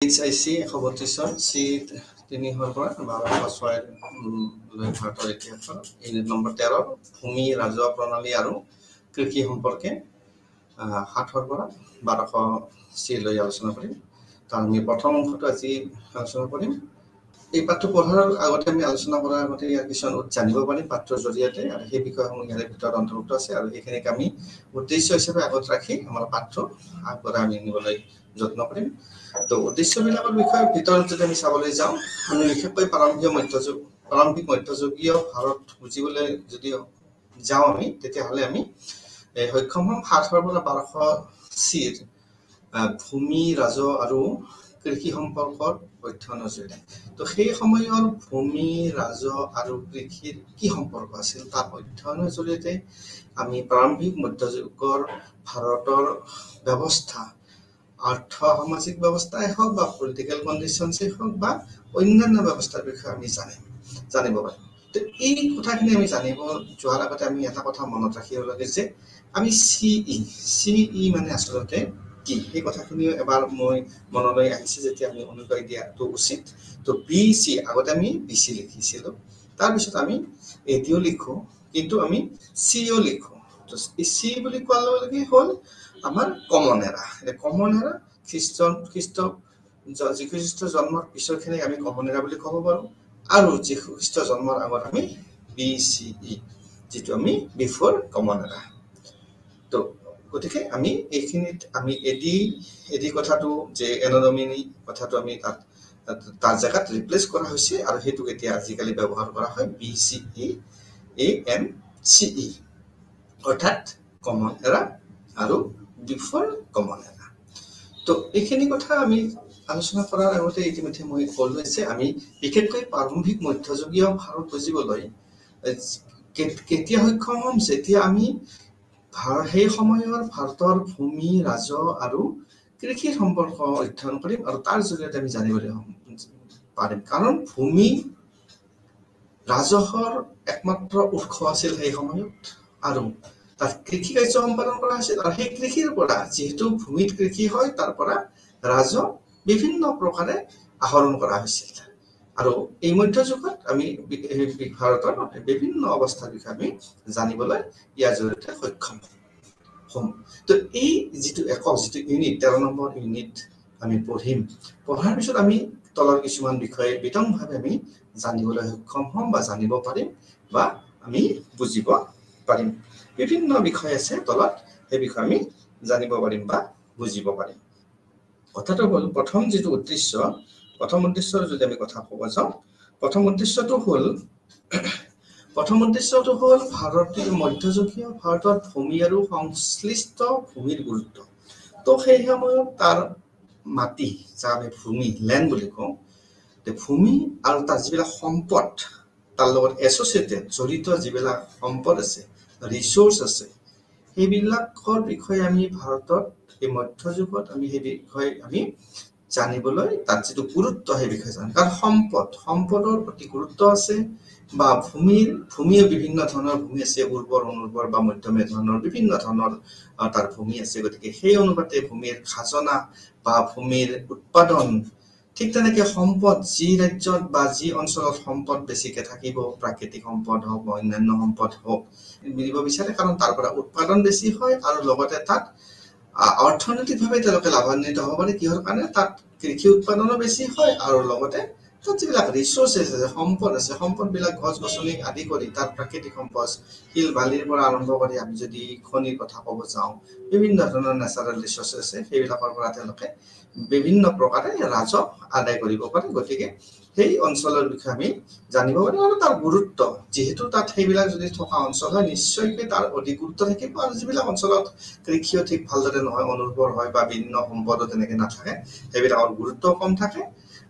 HIC 132 C 3 পৰা 1206 লৈ ভাৰতৰ ইতিহাসৰ ইউনিট নম্বৰ 13 ভূমি ৰাজহুৱা প্ৰণালী আৰু কৃষি সম্পৰ্কে 7 পৰা 1200 চি লৈ আলোচনা কৰিম। তাৰ আমি প্ৰথম অংশটো আজি আলোচনা কৰিম। এই পাঠটো পঢ়াৰ আগতে আমি আলোচনা কৰাৰ আগতে ইয়াৰ কিছুমান জানিব পাৰিম পাঠটোৰ জৰিয়তে, আৰু সেই বিষয়সমূহ ইয়াৰ ভিতৰত অন্তৰ্ভুক্ত আছে, আৰু সেইখিনিক আমি উদ্দেশ্য হিচাপে আগত ৰাখি আমাৰ পাঠটো আগবঢ়াই আমি নিবলৈ যত্ন কৰিম। তো উদ্দেশ্যবিলাকৰ বিষয়ে ভিতৰত যদি আমি চাবলৈ যাওঁ, আমি বিশেষকৈ প্ৰাৰম্ভিক মধ্যযুগীয় ভাৰত বুজিবলৈ যদি যাওঁ আমি, তেতিয়াহ'লে আমি সক্ষম হ'ম 7 পৰা 1200 চিৰ ভূমি ৰাজহ আৰু কৃষি সম্পৰ্কৰ অধ্যয়নৰ জৰিয়তে। তো সেই সময়ৰ ভূমি ৰাজহ আৰু কৃষিৰ কি সম্পৰ্ক আছিল তাৰ অধ্যয়নৰ জৰিয়তে আমি প্ৰাৰম্ভিক মধ্যযুগৰ ভাৰতৰ ব্যৱস্থা, আৰ্থ সামাজিক ব্যৱস্থাই হওক বা পলিটিকেল কণ্ডিশ্যনছেই হওক বা অন্যান্য ব্যৱস্থাৰ বিষয়ে আমি জানিব পাৰিম। তো এই কথাখিনি আমি জানিব যোৱাৰ আগতে আমি এটা কথা মনত ৰাখিব লাগে যে আমি CE মানে আচলতে কি, সেই কথাখিনিও এবাৰ মই মনলৈ আহিছে যেতিয়া আমি অনুবাদ দিয়াটো উচিত। তো BC আগতে আমি BC লিখিছিলোঁ, তাৰপিছত আমি ADও লিখোঁ, কিন্তু আমি Cও লিখোঁ। তো C বুলি কোৱাৰ লগে লগে হ'ল আমাৰ কমন এৰা। কমন এৰা যীশুখ্ৰীষ্ট জন্মৰ পিছৰখিনিক আমি কমন এৰা বুলি ক'ব পাৰোঁ, আৰু যীশুখ্ৰীষ্ট জন্মৰ আগত আমি BCE, যিটো আমি বিফৰ কমন এৰা। তো গতিকে আমি এইখিনিত আমি এডি কথাটো যে এনডমিনি কথাটো আমি তাৰ জেগাত ৰিপ্লেচ কৰা হৈছে, আৰু সেইটোক এতিয়া আজিকালি ব্যৱহাৰ কৰা হয় BCE AMCE, অৰ্থাৎ কমন এৰা আৰু বিফৰ কমন এৰা। তো এইখিনি কথা আমি আলোচনা কৰাৰ আগতে ইতিমধ্যে মই ক'লো যে আমি বিশেষকৈ প্ৰাৰম্ভিক মধ্যযুগীয় ভাৰত বুজিবলৈ কেতিয়া সক্ষম হ'ম, যেতিয়া আমি সেই সময়ৰ ভাৰতৰ ভূমি ৰাজহ আৰু কৃষিৰ সম্পৰ্ক অধ্যয়ন কৰিম, আৰু তাৰ জৰিয়তে আমি জানিবলৈ পাৰিম। কাৰণ ভূমি ৰাজহৰ একমাত্ৰ উৎস আছিল সেই সময়ত, আৰু তাত কৃষি কাৰ্য সম্পাদন কৰা হৈছিল, আৰু সেই কৃষিৰ পৰা যিহেতু ভূমিত কৃষি হয়, তাৰ পৰা ৰাজহ বিভিন্ন প্ৰকাৰে আহৰণ কৰা হৈছিল। আৰু এই মধ্যযুগত আমি ভাৰতৰ বিভিন্ন অৱস্থাৰ বিষয়ে আমি জানিবলৈ ইয়াৰ জৰিয়তে সক্ষম হ'ম। তো এই যিটো ইউনিট 13 নম্বৰ ইউনিট আমি পঢ়াৰ পিছত আমি তলৰ কিছুমান বিষয়ে বিতংভাৱে আমি জানিবলৈ সক্ষম হ'ম, বা জানিব পাৰিম, বা আমি বুজিব পাৰিম। বিভিন্ন বিষয় আছে তলত, সেই বিষয়ে আমি জানিব পাৰিম বা বুজিব পাৰিম। কথাটো হ'ল প্ৰথম উদ্দেশ্যৰ যদি আমি কথা ক'ব যাওঁ, প্ৰথম উদ্দেশ্যটো হ'ল ভাৰতীয় মধ্যযুগীয় ভাৰতৰ ভূমি আৰু সংশ্লিষ্ট ভূমিৰ গুৰুত্ব। তো সেই সময়ত তাৰ মাটি, যাক আমি ভূমি লেণ্ড বুলি কওঁ, ভূমি আৰু তাৰ যিবিলাক সম্পদ, তাৰ লগত এছ'চিয়েটেড জড়িত যিবিলাক সম্পদ আছে, ৰিচোৰ্চ আছে, সেইবিলাকৰ বিষয়ে আমি ভাৰতত এই মধ্যযুগত আমি সেই বিষয়ে আমি জানিবলৈ, তাত যিটো গুৰুত্ব সেই বিষয়ে জানো। কাৰণ সম্পদৰ প্ৰতি গুৰুত্ব আছে, বা ভূমিয়ে বিভিন্ন ধৰণৰ ভূমি আছে, উৰ্বৰ অনুৰ্বৰ বা মধ্যমীয়া ধৰণৰ বিভিন্ন ধৰণৰ তাৰ ভূমি আছে। গতিকে সেই অনুপাতে ভূমিৰ খাজনা বা ভূমিৰ উৎপাদন, ঠিক তেনেকে সম্পদ যি ৰাজ্যত বা যি অঞ্চলত সম্পদ বেছিকে থাকিব, প্ৰাকৃতিক সম্পদ হওক বা অন্যান্য সম্পদ হওক, মিলিব বিচাৰে, কাৰণ তাৰ পৰা উৎপাদন বেছি হয়, আৰু লগতে তাত অৰ্থনৈতিকভাৱে তেওঁলোকে লাভান্বিত হ'ব পাৰে। কিহৰ কাৰণে? তাত কৃষি উৎপাদনো বেছি হয়, আৰু লগতে তাত যিবিলাক ৰিচোৰ্চেছ আছে, সম্পদবিলাক গছ গছনি আদি কৰি, তাত প্ৰাকৃতিক সম্পদ শিল বালিৰ পৰা আৰম্ভ কৰি আমি যদি খনিৰ কথা ক'ব যাওঁ, বিভিন্ন ধৰণৰ নেচাৰেল ৰিচোৰ্চ আছে, সেইবিলাকৰ পৰা তেওঁলোকে বিভিন্ন প্ৰকাৰে ৰাজহ আদায় কৰিব পাৰে। গতিকে সেই অঞ্চলৰ বিষয়ে আমি জানিব পাৰিম, আৰু তাৰ গুৰুত্ব, যিহেতু তাত সেইবিলাক যদি থকা অঞ্চল হয়, নিশ্চয়কৈ তাৰ অধিক গুৰুত্ব থাকিব। আৰু যিবিলাক অঞ্চলত কৃষিও ঠিক ভালদৰে নহয়, অনুৰ্বৰ হয়, বা বিভিন্ন সম্পদো তেনেকে নাথাকে, সেইবিলাকৰ গুৰুত্ব কম থাকে।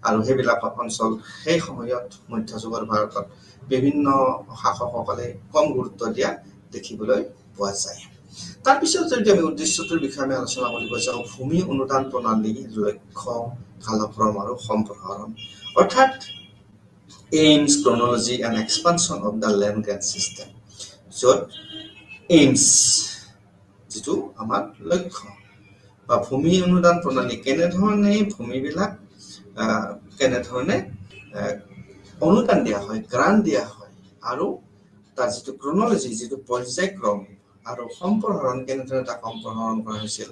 আৰু সেইবিলাক অঞ্চল সেই সময়ত মধ্যযুগৰ ভাৰতত বিভিন্ন শাসকসকলে কম গুৰুত্ব দিয়া দেখিবলৈ পোৱা যায়। তাৰপিছত যদি আমি উদ্দেশ্যটোৰ বিষয়ে আমি আলোচনা কৰিব যাওঁ, ভূমি অনুদান প্ৰণালীৰ লক্ষ্য, কালক্ৰম আৰু সম্প্ৰসাৰণ, অৰ্থাৎ aims, chronology and expansion of the land grant system. য'ত এইমছ, যিটো আমাৰ লক্ষ্য, বা ভূমি অনুদান প্ৰণালী, কেনেধৰণে ভূমিবিলাক কেনেধৰণে অনুদান দিয়া হয়, গ্ৰাণ্ট দিয়া হয়, আৰু তাৰ যিটো ক্ৰনলজি, যিটো পৰ্যায়ক্ৰম আৰু সম্প্ৰসাৰণ, কেনেধৰণে তাক সম্প্ৰসাৰণ কৰা হৈছিল।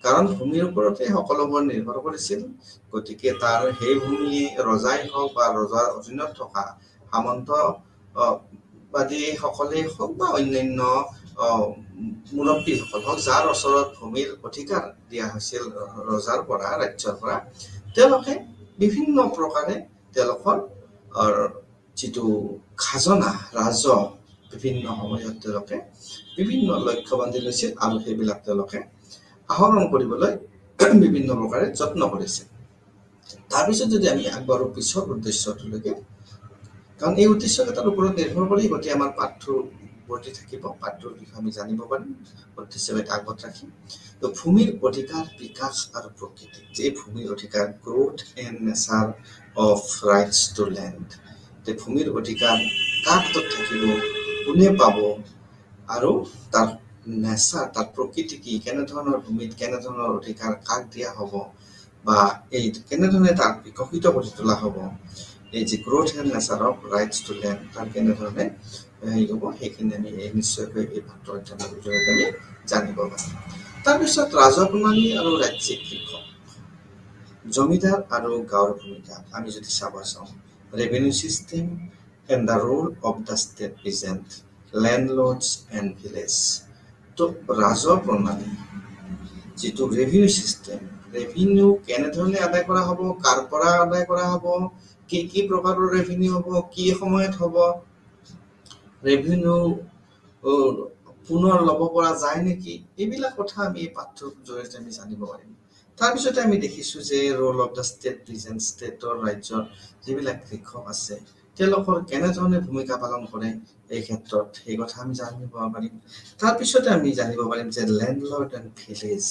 কাৰণ ভূমিৰ ওপৰতে সকলোবোৰ নিৰ্ভৰ কৰিছিল। গতিকে তাৰ সেই ভূমিয়ে ৰজাই হওক বা ৰজাৰ অধীনত থকা সামন্তবাদীসকলেই হওক বা অন্যান্য মুৰব্বীসকল হওক, যাৰ ওচৰত ভূমিৰ অধিকাৰ দিয়া হৈছিল ৰজাৰ পৰা, ৰাজ্যৰ পৰা, তেওঁলোকে বিভিন্ন প্ৰকাৰে তেওঁলোকৰ যিটো খাজনা, ৰাজহ, বিভিন্ন সময়ত তেওঁলোকে বিভিন্ন লক্ষ্য বান্ধি লৈছিল আৰু সেইবিলাক তেওঁলোকে আহৰণ কৰিবলৈ বিভিন্ন প্ৰকাৰে যত্ন কৰিছিল। তাৰপিছত যদি আমি আগবাঢ়ো পিছৰ উদ্দেশ্যটোলৈকে, কাৰণ এই উদ্দেশ্যকেইটাৰ ওপৰত নিৰ্ভৰ কৰি গতিকে আমাৰ পাঠটো বৰ্তি থাকিব, পাঠটোৰ বিষয়ে আমি জানিব পাৰিম উদ্দেশ্যকেইটা আগত ৰাখি। তো ভূমিৰ অধিকাৰ, বিকাশ আৰু প্ৰকৃতি। যে ভূমিৰ অধিকাৰ, growth and nature of rights to land. ভূমিৰ অধিকাৰ কাৰ হাতত থাকিব, কোনে পাব, আৰু তাৰ নেচাৰ, তাৰ প্ৰকৃতি কি, কেনেধৰণৰ ভূমিত কেনেধৰণৰ অধিকাৰ কাক দিয়া হ'ব, বা এই কেনেধৰণে তাক বিকশিত কৰি তোলা হ'ব, এই যে growth and nature of rights to land, তাৰ কেনেধৰণে হেৰি হ'ব, সেইখিনি আমি নিশ্চয়কৈ এই পাঠ্য অধ্যয়নৰ জৰিয়তে আমি জানিব পাৰিম। তাৰপিছত ৰাজহ প্ৰণালী আৰু ৰাজ্যিক কৃষক, জমিদাৰ আৰু গাঁৱৰ ভূমিকা আমি যদি চাব চাওঁ, revenue system and the role of the state present, landlords and village. তো ৰাজহ প্ৰণালী, যিটো ৰেভিনিউ চিষ্টেম, ৰেভিনিউ কেনেধৰণে আদায় কৰা হ'ব, কাৰ পৰা আদায় কৰা হ'ব, কি কি প্ৰকাৰৰ ৰেভিনিউ হ'ব, কি সময়ত হ'ব, ৰেভিনিউ পুনৰ ল'ব পৰা যায় নেকি, এইবিলাক কথা আমি এই পাঠটোৰ জৰিয়তে আমি জানিব পাৰিম। তাৰপিছতে আমি দেখিছোঁ যে role of the state present, ষ্টেটৰ, ৰাজ্যৰ যিবিলাক কৃষক আছে তেওঁলোকৰ কেনেধৰণে ভূমিকা পালন কৰে এই ক্ষেত্ৰত, সেই কথা আমি জানিব পাৰিম। তাৰপিছতে আমি জানিব পাৰিম যে লেণ্ডলৰ্ড এণ্ড ভিলেজ,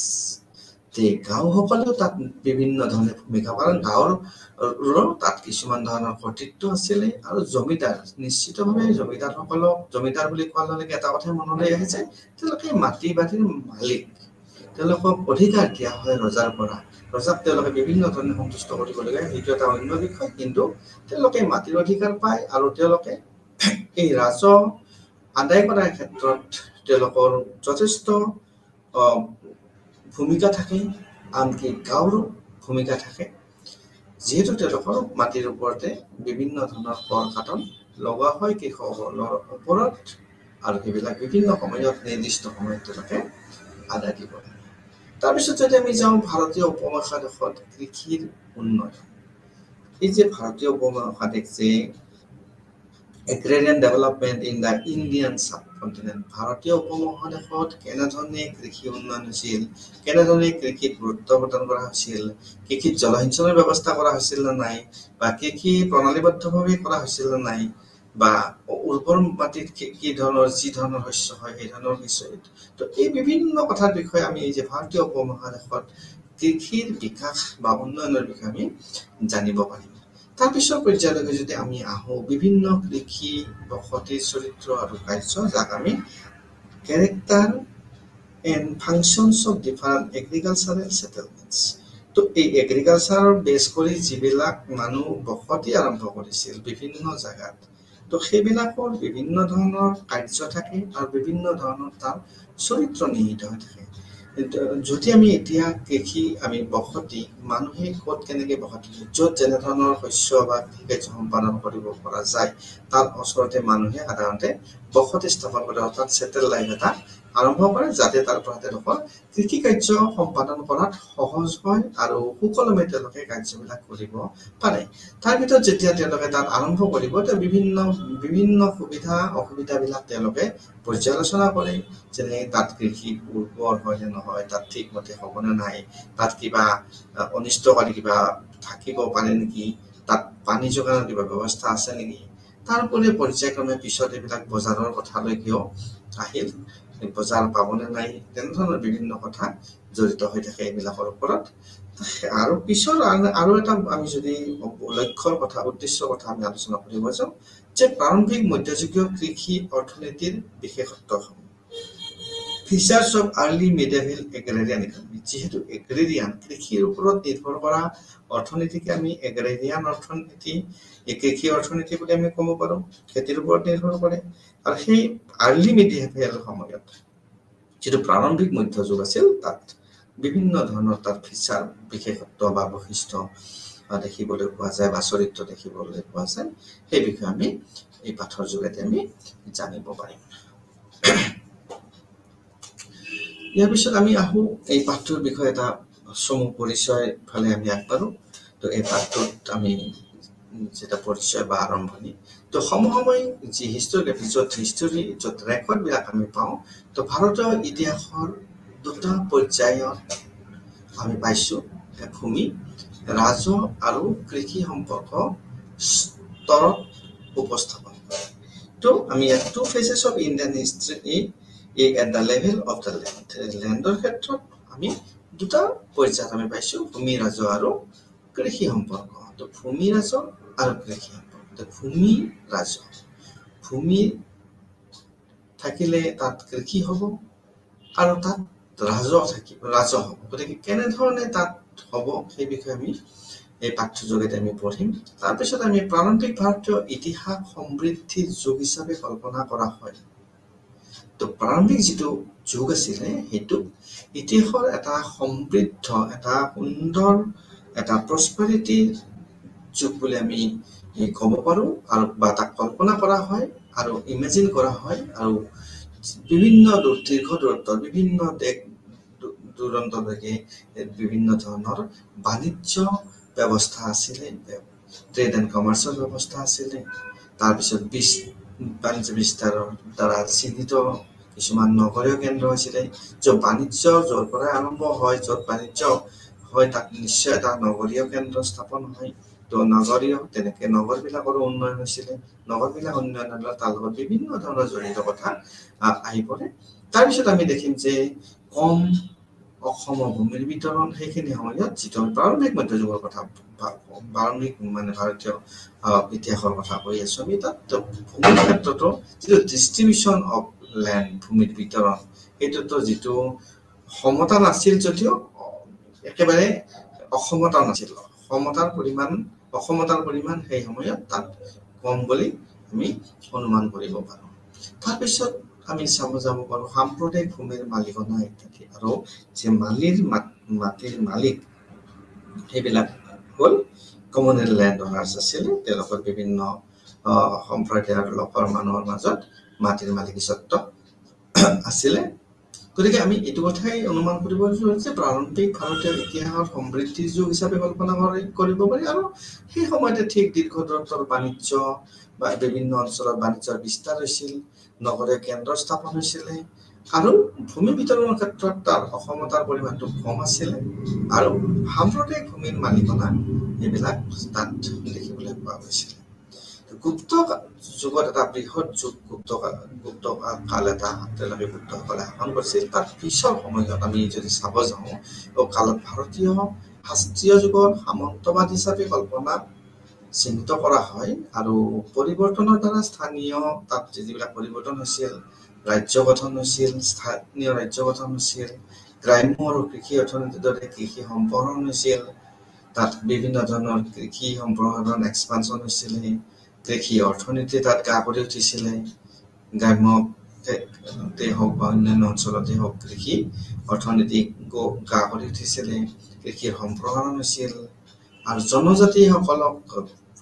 যে গাঁওসকলেও তাত বিভিন্ন ধৰণে ভূমিকা, কাৰণ গাঁৱৰ তাত কিছুমান ধৰণৰ কৰ্তৃত্ব আছিলে, আৰু জমিদাৰ, নিশ্চিতভাৱে জমিদাৰসকলক, জমিদাৰ বুলি কোৱাৰ লগে এটা কথাই মনলৈ আহে যে তেওঁলোকে মাটি বাৰীৰ মালিক, তেওঁলোকক অধিকাৰ দিয়া হয় ৰজাৰ পৰা, ৰজাক তেওঁলোকে বিভিন্ন ধৰণে সন্তুষ্ট কৰিবলগীয়া, সেইটো এটা অন্য বিষয়, কিন্তু তেওঁলোকে মাটিৰ অধিকাৰ পায়, আৰু তেওঁলোকে এই ৰাজহ আদায় কৰাৰ ক্ষেত্ৰত তেওঁলোকৰ যথেষ্ট ভূমিকা থাকে, আনকি গাঁৱৰো ভূমিকা থাকে, যিহেতু তেওঁলোকৰ মাটিৰ ওপৰতে বিভিন্ন ধৰণৰ কৰ কাটন লগোৱা হয় কৃষকসকলৰ ওপৰত, আৰু সেইবিলাক বিভিন্ন সময়ত, নিৰ্দিষ্ট সময়ত তেওঁলোকে আদায় দিব লাগে। তাৰপিছত যদি আমি যাওঁ ভাৰতীয় উপমহাদেশত কৃষিৰ উন্নয়ন, এই যে ভাৰতীয় উপমহাদেশ যে এগ্ৰেৰিয়ান ডেভেলপমেণ্ট ইন দ্য ইণ্ডিয়ান সাবকণ্টিনেণ্ট, ভাৰতীয় উপমহাদেশত কেনেধৰণে কৃষি উন্নয়ন হৈছিল, কেনেধৰণে কৃষিত গুৰুত্ব প্ৰদান কৰা হৈছিল, কৃষিত জলসিঞ্চনৰ ব্যৱস্থা কৰা হৈছিল নে নাই, বা কৃষি প্ৰণালীবদ্ধভাৱে কৰা হৈছিল নে নাই, বা উৰ্বৰ মাটিত কি ধৰণৰ, যি ধৰণৰ শস্য হয় সেই ধৰণৰ শস্য। তো এই বিভিন্ন কথাৰ বিষয়ে আমি এই যে ভাৰতীয় উপমহাদেশত কৃষিৰ বিকাশ বা উন্নয়নৰ বিষয়ে আমি জানিব পাৰিম। তাৰপিছৰ পৰ্যায়লৈকে যদি আমি আহোঁ, বিভিন্ন কৃষি বসতিৰ চৰিত্ৰ আৰু কাৰ্য, যাক আমি character and functions of different agricultural settlements. তো এই এগ্ৰিকালচাৰৰ বেছ কৰি যিবিলাক মানুহ বসতি আৰম্ভ কৰিছিল বিভিন্ন জেগাত, তো সেইবিলাকৰ বিভিন্ন ধৰণৰ কাৰ্য থাকে আৰু বিভিন্ন ধৰণৰ তাৰ চৰিত্ৰ নিহিত হৈ থাকে। যদি আমি এতিয়া কৃষি, আমি বসতি, মানুহে ক'ত কেনেকৈ বসতি, য'ত যেনেধৰণৰ শস্য বা কৃষিকাৰ্য সম্পাদন কৰিব পৰা যায়, তাৰ ওচৰতে মানুহে সাধাৰণতে বসতি স্থাপন কৰে, অৰ্থাৎ ছেটেল লাইফ এটা আৰম্ভ কৰে, যাতে তাৰ পৰা তেওঁলোকৰ কৃষি কাৰ্য সম্পাদন কৰাত সহজ হয় আৰু সুকলমে তেওঁলোকে কাৰ্যবিলাক কৰিব পাৰে। তাৰ ভিতৰত যেতিয়া তেওঁলোকে তাত আৰম্ভ কৰিব, তেওঁ বিভিন্ন সুবিধা অসুবিধাবিলাক তেওঁলোকে পৰ্যালোচনা কৰে, যেনে তাত কৃষি উৰ্বৰ হয় নে নহয়, তাত ঠিকমতে হ'বনে নাই, তাত কিবা অনিষ্টকাৰী কিবা থাকিব পাৰে নেকি, তাত পানী যোগানৰ কিবা ব্যৱস্থা আছে নেকি। তাৰোপৰি পৰ্যায়ক্ৰমে পিছত এইবিলাক বজাৰৰ কথালৈকেও আহিল, বজাৰ পাবনে নাই, তেনেধৰণৰ বিভিন্ন কথা জড়িত হৈ থাকে এইবিলাকৰ ওপৰত। আৰু পিছৰ আৰু এটা আমি যদি লক্ষ্যৰ কথা, উদ্দেশ্যৰ কথা আমি আলোচনা কৰিব যাওঁ, যে প্ৰাৰম্ভিক মধ্যযুগীয় কৃষি অৰ্থনীতিৰ বিশেষত্বসমূহ। ফিচাৰ্ছ অফ আৰ্লি মিডেভেল এগ্ৰেৰিয়ান ইকনমি যেহেতু এগ্ৰেৰিয়ান কৃষিৰ ওপৰত নিৰ্ভৰ কৰা অৰ্থনীতিকে আমি এগ্ৰেৰিয়ান অৰ্থনীতি কৃষি অৰ্থনীতি বুলি আমি ক'ব পাৰোঁ খেতিৰ ওপৰত নিৰ্ভৰ কৰে আৰু সেই আৰ্লি মিডেভেল সময়ত যেটো প্ৰাৰম্ভিক মধ্যযুগ আছিল তাত বিভিন্ন ধৰণৰ তাৰ ফিচাৰ বিশেষত্ব বা বৈশিষ্ট্য দেখিবলৈ পোৱা যায় বা চৰিত্ৰ দেখিবলৈ পোৱা যায় সেই বিষয়ে আমি এই পাঠৰ যোগেদি আমি জানিব পাৰিম ইয়াৰ পিছত আমি আহো এই পাঠটোৰ বিষয়ে এটা চমু পৰিচয় ফালে আমি আগবাঢ়ো তো এই পাঠটোত আমি যেটা পৰিচয় বা আৰম্ভণি তো সমসাময়িক যি হিষ্টৰী য'ত ৰেকৰ্ডবিলাক আমি পাওঁ তো ভাৰতীয় ইতিহাসৰ দুটা পৰ্যায়ত আমি পাইছোঁ ভূমি ৰাজহ আৰু কৃষি সম্পৰ্ক স্তৰত উপস্থাপন তো আমি ইয়াত two phases of Indian history at the level of the land লেণ্ডৰ ক্ষেত্ৰত আমি দুটা পৰ্যায়ত আমি পাইছোঁ ভূমি ৰাজহ আৰু কৃষি সম্পৰ্ক তো ভূমি ৰাজহ আৰু কৃষি সম্পৰ্ক তো ভূমি ৰাজহ ভূমি থাকিলে তাত কৃষি হ'ব আৰু তাত ৰাজহ থাকিব ৰাজহ হ'ব গতিকে কেনেধৰণে তাত হ'ব সেই বিষয়ে আমি এই পাঠ্যৰ যোগেদি আমি পঢ়িম তাৰপিছত আমি প্ৰাৰম্ভিক ভাৰতীয় ইতিহাস সমৃদ্ধিৰ যুগ হিচাপে কল্পনা কৰা হয় তো প্ৰাৰম্ভিক যেটো যুগ আছিলে সেইটো ইতিহাসৰ এটা সমৃদ্ধ এটা সুন্দৰ এটা প্ৰস্পাৰিটি যুগ বুলি আমি ক'ব পাৰোঁ আৰু বা তাক কল্পনা কৰা হয় আৰু ইমেজিন কৰা হয় আৰু বিভিন্ন দীৰ্ঘ দূৰত্বৰ বিভিন্ন দেশ দূৰন্তলৈকে বিভিন্ন ধৰণৰ বাণিজ্য ব্যৱস্থা আছিলে ট্ৰেড এণ্ড কমাৰ্চৰ ব্যৱস্থা আছিলে তাৰপিছত বাণিজ্য বিস্তাৰৰ দ্বাৰা চিহ্নিত কিছুমান নগৰীয় কেন্দ্ৰ হৈছিলে য'ত বাণিজ্য য'ৰ পৰা আৰম্ভ হয় য'ত বাণিজ্য হয় তাত নিশ্চয় এটা নগৰীয় কেন্দ্ৰ স্থাপন হয় তো নগৰীয় তেনেকৈ নগৰবিলাকৰো উন্নয়ন হৈছিলে নগৰবিলাক উন্নয়ন হ'লে তাৰ লগত বিভিন্ন ধৰণৰ জড়িত কথা আহি পৰে তাৰপিছত আমি দেখিম যে কম অসমৰ ভূমিৰ বিতৰণ সেইখিনি সময়ত যিটো প্ৰাৰম্ভিক মধ্যযুগৰ কথা প্ৰাৰম্ভিক মানে ভাৰতীয় ইতিহাসৰ কথা কৈ আছোঁ আমি তাত ভূমিৰ ক্ষেত্ৰতো যিটো ডিষ্ট্ৰিবিউশ্যন অফ লেণ্ড ভূমিৰ বিতৰণ সেইটোতো যিটো সমতা নাছিল যদিও একেবাৰে অসমতা নাছিল অসমতাৰ পৰিমাণ সেই সময়ত তাত কম বুলি আমি অনুমান কৰিব পাৰোঁ তাৰপিছত আমি চাব যাব পাৰোঁ সাম্প্ৰদায়িক ভূমিৰ মালিকনা ইত্যাদি আৰু যে মাটিৰ মালিক সেইবিলাক হ'ল কমনেল লেণ্ড অনাৰ্ছ আছিলে তেওঁলোকৰ বিভিন্ন সম্প্ৰদায়ৰ লোকৰ মানুহৰ মাজত মাটিৰ মালিকীস্বত্ব আছিলে গতিকে আমি এইটো কথাই অনুমান কৰিব পাৰিছোঁ যে প্ৰাৰম্ভিক ভাৰতীয় ইতিহাসৰ সমৃদ্ধিৰ যুগ হিচাপে কল্পনা কৰিব পাৰি আৰু সেই সময়তে ঠিক দীৰ্ঘ দূৰত্বৰ বাণিজ্য বা বিভিন্ন অঞ্চলত বাণিজ্যৰ বিস্তাৰ হৈছিল নগৰীয় কেন্দ্ৰ স্থাপন হৈছিলে আৰু ভূমি বিতৰণৰ ক্ষেত্ৰত তাৰ অসমতাৰ পৰিমাণটো কম আছিলে আৰু সাম্প্ৰদায়িক ভূমিৰ মালিকনা এইবিলাক তাত দেখিবলৈ পোৱা গৈছিলে গুপ্ত যুগত এটা বৃহৎ যুগ গুপ্ত কাল এটা তেওঁলোকে গুপ্তসকলে শাসন কৰিছিল তাৰ পিছৰ সময়ত আমি যদি চাব যাওঁ কালত ভাৰতীয় শাস্ত্ৰীয় যুগৰ সামন্তবাদ হিচাপে কল্পনা চিহ্নিত কৰা হয় আৰু পৰিৱৰ্তনৰ দ্বাৰা স্থানীয় তাত যিবিলাক পৰিৱৰ্তন হৈছিল ৰাজ্য গঠন হৈছিল স্থানীয় ৰাজ্য গঠন হৈছিল গ্ৰাম্য আৰু কৃষি অৰ্থনীতিৰ দৰে কৃষি সম্প্ৰসাৰণ হৈছিল তাত বিভিন্ন ধৰণৰ কৃষি সম্প্ৰসাৰণ এক্সপানশ্যন হৈছিলে কৃষি অৰ্থনীতি তাত গা কৰি উঠিছিলে গ্ৰাম্যতে হওক বা অন্যান্য অঞ্চলতে হওক কৃষি অৰ্থনীতি গা কৰি উঠিছিলে কৃষিৰ সম্প্ৰসাৰণ হৈছিল আৰু জনজাতিসকলক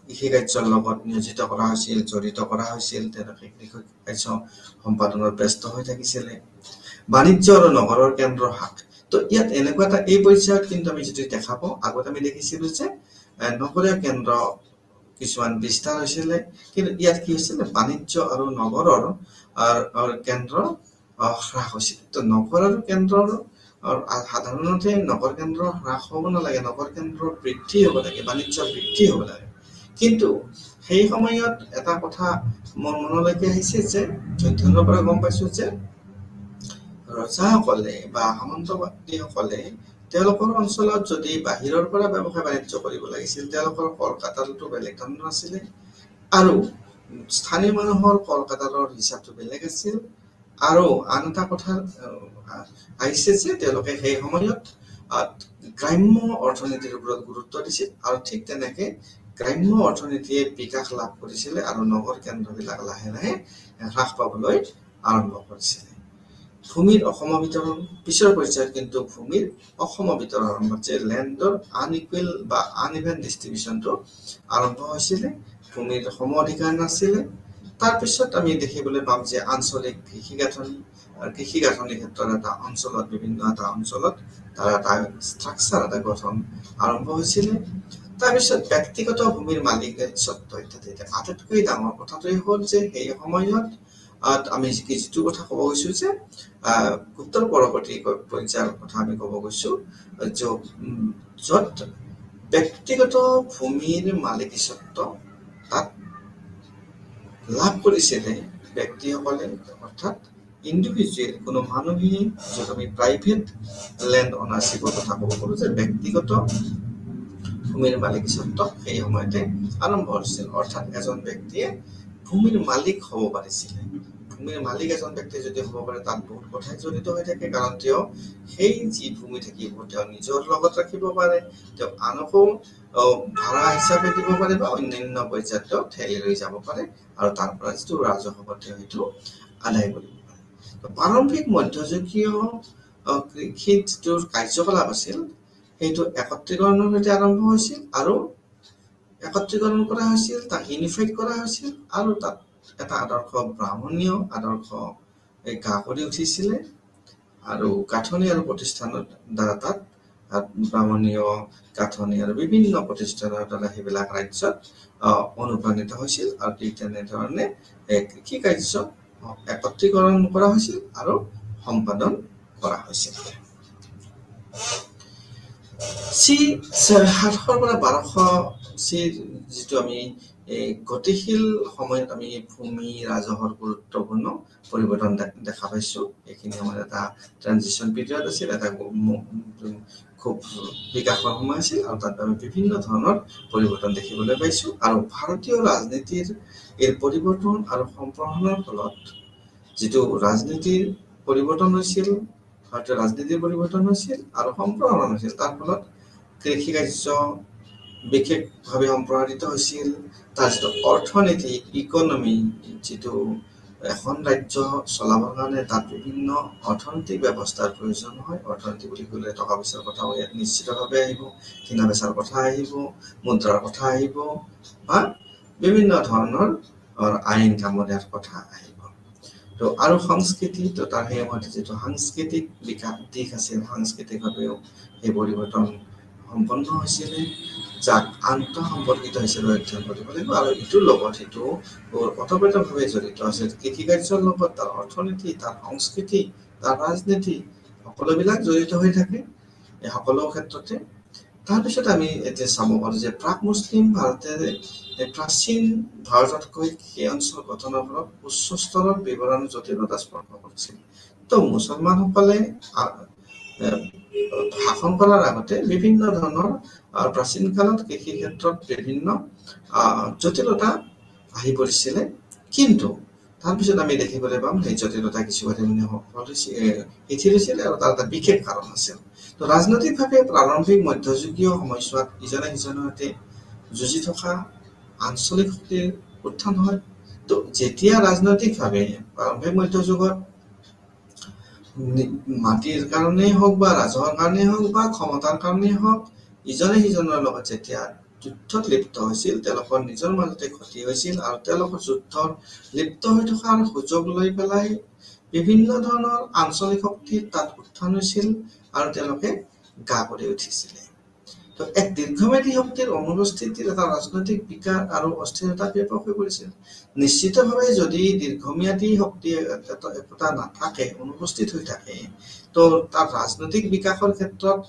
কৃষি কাৰ্যৰ লগত নিয়োজিত কৰা হৈছিল জড়িত কৰা হৈছিল তেওঁলোকে কৃষি কাৰ্য সম্পাদনত ব্যস্ত হৈ থাকিছিলে বাণিজ্য আৰু নগৰৰ কেন্দ্ৰ হ্ৰাস তো ইয়াত এনেকুৱা এটা এই পৰ্যায়ত কিন্তু আমি যদি দেখা পাওঁ আগত আমি দেখিছিলোঁ যে নগৰীয় কেন্দ্ৰ কিছুমান বিস্তাৰ হৈছিলে কিন্তু ইয়াত কি হৈছিলে বাণিজ্য আৰু নগৰৰ কেন্দ্ৰ হ্ৰাস হৈছিল তো নগৰ আৰু কেন্দ্ৰৰ সাধাৰণতে নগৰ কেন্দ্ৰ হ্ৰাস হ'ব নালাগে নগৰ কেন্দ্ৰ বৃদ্ধি হ'ব লাগে বাণিজ্য বৃদ্ধি হ'ব লাগে কিন্তু সেই সময়ত এটা কথা মোৰ মনলৈকে আহিছে যে অধ্যয়নৰ পৰা গম পাইছোঁ যে ৰজাসকলে বা সামন্তবাদীসকলে তেওঁলোকৰ অঞ্চলত যদি বাহিৰৰ পৰা ব্যৱসায় বাণিজ্য কৰিব লাগিছিল তেওঁলোকৰ কলকাতাতো বেলেগ ধৰণৰ আছিলে আৰু স্থানীয় মানুহৰ কলকাতাৰ হিচাপটো বেলেগ আছিল আৰু আন এটা কথা আহিছে যে তেওঁলোকে সেই সময়ত গ্ৰাম্য অৰ্থনীতিৰ ওপৰত গুৰুত্ব দিছিল আৰু ঠিক তেনেকে গ্ৰাম্য অৰ্থনীতিয়ে বিকাশ লাভ কৰিছিলে আৰু নগৰ কেন্দ্ৰবিলাক লাহে লাহে হ্ৰাস পাবলৈ আৰম্ভ কৰিছিলে। ভূমিৰ অসমবিতৰণ পিছৰ পৰ্যায়ত কিন্তু ভূমিৰ অসমবিতৰণ আৰম্ভ হৈছে। লেণ্ডৰ আনইকুৱেল বা আনইভেন ডিষ্ট্ৰিবিউচনটো আৰম্ভ হৈছিলে। ভূমিৰ সম অধিকাৰ নাছিলে। তাৰপিছত আমি দেখিবলৈ পাম যে আঞ্চলিক কৃষি গাঁথনি আৰু কৃষি গাঁথনিৰ ক্ষেত্ৰত এটা অঞ্চলত বিভিন্ন এটা অঞ্চলত তাৰ এটা ষ্ট্ৰাকচাৰ এটা গঠন আৰম্ভ হৈছিলে। তাৰপিছত ব্যক্তিগত ভূমিৰ মালিকীস্বত্ব ইত্যাদি। আটাইতকৈ ডাঙৰ কথাটোৱে হ'ল যে সেই সময়ত আমি যিটো কথা ক'ব গৈছো যে উত্তৰ পৰৱৰ্তী পৰ্যায়ৰ কথা আমি ক'ব গৈছো য'ত ব্যক্তিগত ভূমিৰ মালিকীস্বত্ব তাত লাভ কৰিছিলে ব্যক্তিসকলে, অৰ্থাৎ ইণ্ডিভিজুৱেল কোনো মানুহে, য'ত আমি প্ৰাইভেট লেণ্ড অনাৰশ্বিপৰ কথা ক'ব পাৰো যে ব্যক্তিগত ভূমিৰ মালিকীস্বত্ব সেই সময়তে আৰম্ভ হৈছিল। অৰ্থাৎ এজন ব্যক্তিয়ে ভূমিৰ মালিক হ'ব পাৰিছিলে। ভূমিৰ মালিক এজন ব্যক্তি যদি হ'ব পাৰে তাত বহুত কথাই জড়িত হৈ থাকে, কাৰণ তেওঁ সেই যি ভূমি থাকিব তেওঁ নিজৰ লগত ৰাখিব পাৰে, তেওঁ আনকো ভাড়া হিচাপে দিব পাৰে বা অন্যান্য পৰ্যায়ত তেওঁ ঠেলি লৈ যাব পাৰে আৰু তাৰ পৰা যিটো ৰাজহ হ'ব তেওঁ সেইটো আদায় কৰিব পাৰে। প্ৰাৰম্ভিক মধ্যযুগীয় কৃষিৰ যিটো কাৰ্যকলাপ আছিল সেইটো একত্ৰীকৰণৰ সৈতে আৰম্ভ হৈছিল আৰু একত্ৰীকৰণ কৰা হৈছিল, তাক ইউনিফাইড কৰা হৈছিল আৰু তাত এটা আদৰ্শ ব্ৰাহ্মণীয় আদৰ্শ গা কৰি উঠিছিলে আৰু গাঁথনি আৰু প্ৰতিষ্ঠানৰ দ্বাৰা তাত ব্ৰাহ্মণীয় গাঁথনি আৰু বিভিন্ন প্ৰতিষ্ঠানৰ দ্বাৰা সেইবিলাক ৰাজ্যত অনুপ্ৰাণিত হৈছিল আৰু ঠিক তেনেধৰণে কৃষি কাৰ্য একত্ৰীকৰণ কৰা হৈছিল আৰু সম্পাদন কৰা হৈছিল। চি 700 পৰা 1200 চিৰ যিটো আমি গতিশীল সময়ত আমি ভূমি ৰাজহৰ গুৰুত্বপূৰ্ণ পৰিৱৰ্তন দেখা পাইছো। এইখিনি সময়ত এটা ট্ৰানজিশ্যন পিৰিয়ড আছিল, এটা খুব বিকাশৰ সময় আছিল আৰু তাত আমি বিভিন্ন ধৰণৰ পৰিৱৰ্তন দেখিবলৈ পাইছো। আৰু ভাৰতীয় ৰাজনীতিৰ এই পৰিৱৰ্তন আৰু সম্প্ৰসাৰণৰ ফলত যিটো ৰাজনীতিৰ পৰিৱৰ্তন হৈছিল, ভাৰতীয় ৰাজনীতিৰ পৰিৱৰ্তন হৈছিল আৰু সম্প্ৰসাৰণ হৈছিল, তাৰ ফলত কৃষি কাৰ্য বিশেষভাৱে সম্প্ৰসাৰিত হৈছিল। তাৰ যিটো অৰ্থনীতি ইকনমি, যিটো এখন ৰাজ্য চলাবৰ কাৰণে তাত বিভিন্ন অৰ্থনৈতিক ব্যৱস্থাৰ প্ৰয়োজন হয়। অৰ্থনীতি বুলি ক'লে টকা পইচাৰ কথাও ইয়াত নিশ্চিতভাৱে আহিব, কিনা বেচাৰ কথা আহিব, মুদ্ৰাৰ কথা আহিব বা বিভিন্ন ধৰণৰ আইন কামত কথা আহিব। তো আৰু সংস্কৃতি, তো তাৰ সেই সময়তে যিটো সাংস্কৃতিক বিকাশ দিশ আছিল, সাংস্কৃতিকভাৱেও সেই পৰিৱৰ্তন সম্পন্ন হৈছিলে, যাক আন্তঃ সম্পৰ্কিত হিচাপে অধ্যয়ন কৰিব লাগিব আৰু ইটোৰ লগত সিটো ওতঃপ্ৰোতভাৱে জড়িত আছে। কৃষি কাৰ্যৰ লগত তাৰ অৰ্থনীতি, তাৰ সংস্কৃতি, তাৰ ৰাজনীতি সকলোবিলাক জড়িত হৈ থাকে এই সকলো ক্ষেত্ৰতে। তাৰপিছত আমি এতিয়া চাব পাৰো যে প্ৰাক মুছলিম ভাৰতে প্ৰাচীন ভাৰততকৈ সেই অঞ্চল গঠনৰ ফলত উচ্চ স্তৰৰ বিৱৰণ জটিলতা স্পৰ্শ কৰিছিল। তো মুছলমানসকলে শাসন কৰাৰ আগতে বিভিন্ন ধৰণৰ প্ৰাচীন কালত কৃষি ক্ষেত্ৰত বিভিন্ন জটিলতা আহি পৰিছিলে, কিন্তু তাৰপিছত আমি দেখিবলৈ পাম সেই জটিলতা কিছু পৰিমাণে শিথিল হৈছিল আৰু তাৰ এটা বিশেষ কাৰণ আছিল। তো ৰাজনৈতিকভাৱে প্ৰাৰম্ভিক মধ্যযুগীয় সময়ছোৱাত ইজনে সিজনৰ সৈতে যুঁজি থকা আঞ্চলিক শক্তিৰ উত্থান হয়। তো যেতিয়া ৰাজনৈতিকভাৱে প্ৰাৰম্ভিক মধ্যযুগত মাটিৰ কাৰণেই হওক বা ৰাজহৰ কাৰণেই হওক বা ক্ষমতাৰ কাৰণেই হওক ইজনে সিজনৰ লগত যেতিয়া যুদ্ধত লিপ্ত হৈছিল, তেওঁলোকৰ নিজৰ মাজতে ক্ষতি হৈছিল আৰু তেওঁলোকৰ যুদ্ধৰ লিপ্ত হৈ থকাৰ সুযোগ লৈ পেলাই বিভিন্ন ধৰণৰ আঞ্চলিক শক্তিৰ তাত উত্থান হৈছিল আৰু তেওঁলোকে গা কৰি উঠিছিলে। তো এক দীৰ্ঘম্যাদী শক্তিৰ অনুপস্থিতিত এটা ৰাজনৈতিক বিকাশ আৰু অস্থিৰতা ব্যাপক হৈ পৰিছিল। নিশ্চিতভাৱে যদি দীৰ্ঘম্যাদী শক্তি একোটা নাথাকে, অনুপস্থিত হৈ থাকে, তো তাৰ ৰাজনৈতিক বিকাশৰ ক্ষেত্ৰত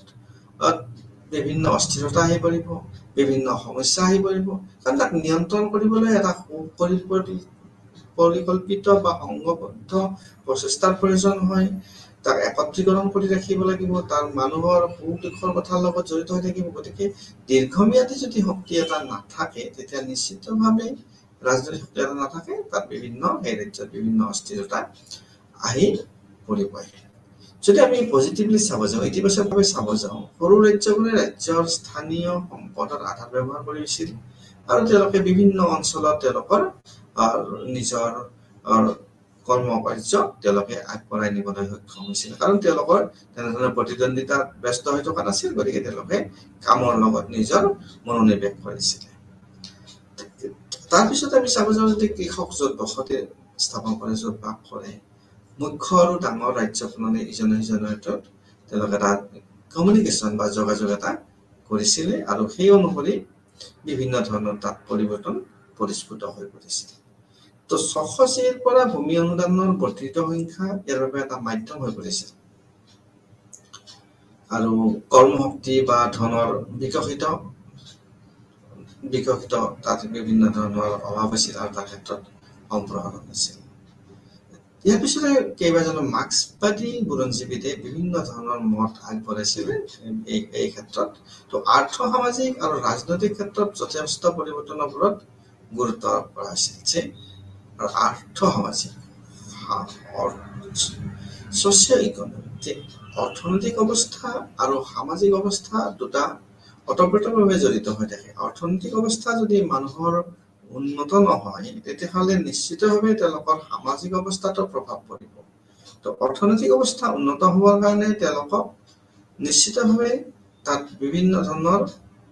বিভিন্ন অস্থিৰতা আহি পৰিব, বিভিন্ন সমস্যা আহি পৰিব, কাৰণ তাক নিয়ন্ত্ৰণ কৰিবলৈ এটা পৰিকল্পিত বা সংঘবদ্ধ প্ৰচেষ্টাৰ প্ৰয়োজন হয়। তাক একত্ৰীকৰণ কৰি ৰাখিব লাগিব, তাৰ মানুহৰ সুখ দুখৰ কথাৰ লগত জড়িত হৈ থাকিব। গতিকে দীৰ্ঘম্যাদী যদি শক্তি এটা নাথাকে, তেতিয়া নিশ্চিতভাৱে ৰাজনৈতিক শক্তি এটা নাথাকে, তাত বিভিন্ন সেই ৰাজ্যত বিভিন্ন অস্থিৰতা আহি পৰিব। যদি আমি পজিটিভলি চাব যাওঁ, ইতিবাচকভাৱে চাব যাওঁ, সৰু ৰাজ্যবোৰে ৰাজ্যৰ স্থানীয় সম্পদৰ আধাৰ ব্যৱহাৰ কৰিছিল আৰু তেওঁলোকে বিভিন্ন অঞ্চলত তেওঁলোকৰ নিজৰ কৰ্ম কাৰ্য তেওঁলোকে আগবঢ়াই নিবলৈ সক্ষম হৈছিল, কাৰণ তেওঁলোকৰ তেনেধৰণৰ প্ৰতিদ্বন্দ্বিতাত ব্যস্ত হৈ থকা নাছিল। গতিকে তেওঁলোকে কামৰ লগত নিজৰ মনোনিৱেশ কৰিছিলে। তাৰপিছত আমি চাব যাওঁ যে কৃষক য'ত বসতি স্থাপন কৰে, য'ত বাস কৰে, মুখ্য আৰু ডাঙৰ ৰাজ্য প্ৰণালী ইজনে সিজনৰ ভিতৰত তেওঁলোকে তাত কমিউনিকেশ্যন বা যোগাযোগ এটা কৰিছিলে আৰু সেই অনুসৰি বিভিন্ন ধৰণৰ তাত পৰিৱৰ্তন পৰিস্ফুট হৈ পৰিছিল। তো 600 পৰা ভূমি অনুদানৰ বৰ্ধিত সংখ্যা ইয়াৰ বাবে এটা মাধ্যম হৈ পৰিছিল আৰু কৰ্মশক্তি বা ধনৰ বিকশিত তাত বিভিন্ন ধৰণৰ অভাৱ আছিল আৰু তাৰ ক্ষেত্ৰত সম্প্ৰসাৰণ আছিল। ইয়াৰ পিছতে কেইবাজনো মাৰ্ক্সবাদী বুৰঞ্জীবিদে বিভিন্ন ধৰণৰ মত আগবঢ়াইছিল এই ক্ষেত্ৰত। তো আৰ্থ সামাজিক আৰু ৰাজনৈতিক ক্ষেত্ৰত যথেষ্ট পৰিৱৰ্তনৰ ওপৰত গুৰুত্ব আৰোপ কৰা হৈছিল যে আৰ্থ সামাজিক ছ'চিঅ' ইকনমিক অৰ্থনৈতিক অৱস্থা আৰু সামাজিক অৱস্থা দুটা ওতঃপ্ৰোতভাৱে জড়িত হৈ থাকে। অৰ্থনৈতিক অৱস্থা যদি মানুহৰ উন্নত নহয় তেতিয়াহ'লে নিশ্চিতভাৱে তেওঁলোকৰ সামাজিক অৱস্থাতো প্ৰভাৱ পৰিব। তো অৰ্থনৈতিক অৱস্থা উন্নত হ'বৰ কাৰণে তেওঁলোকক নিশ্চিতভাৱে তাত বিভিন্ন ধৰণৰ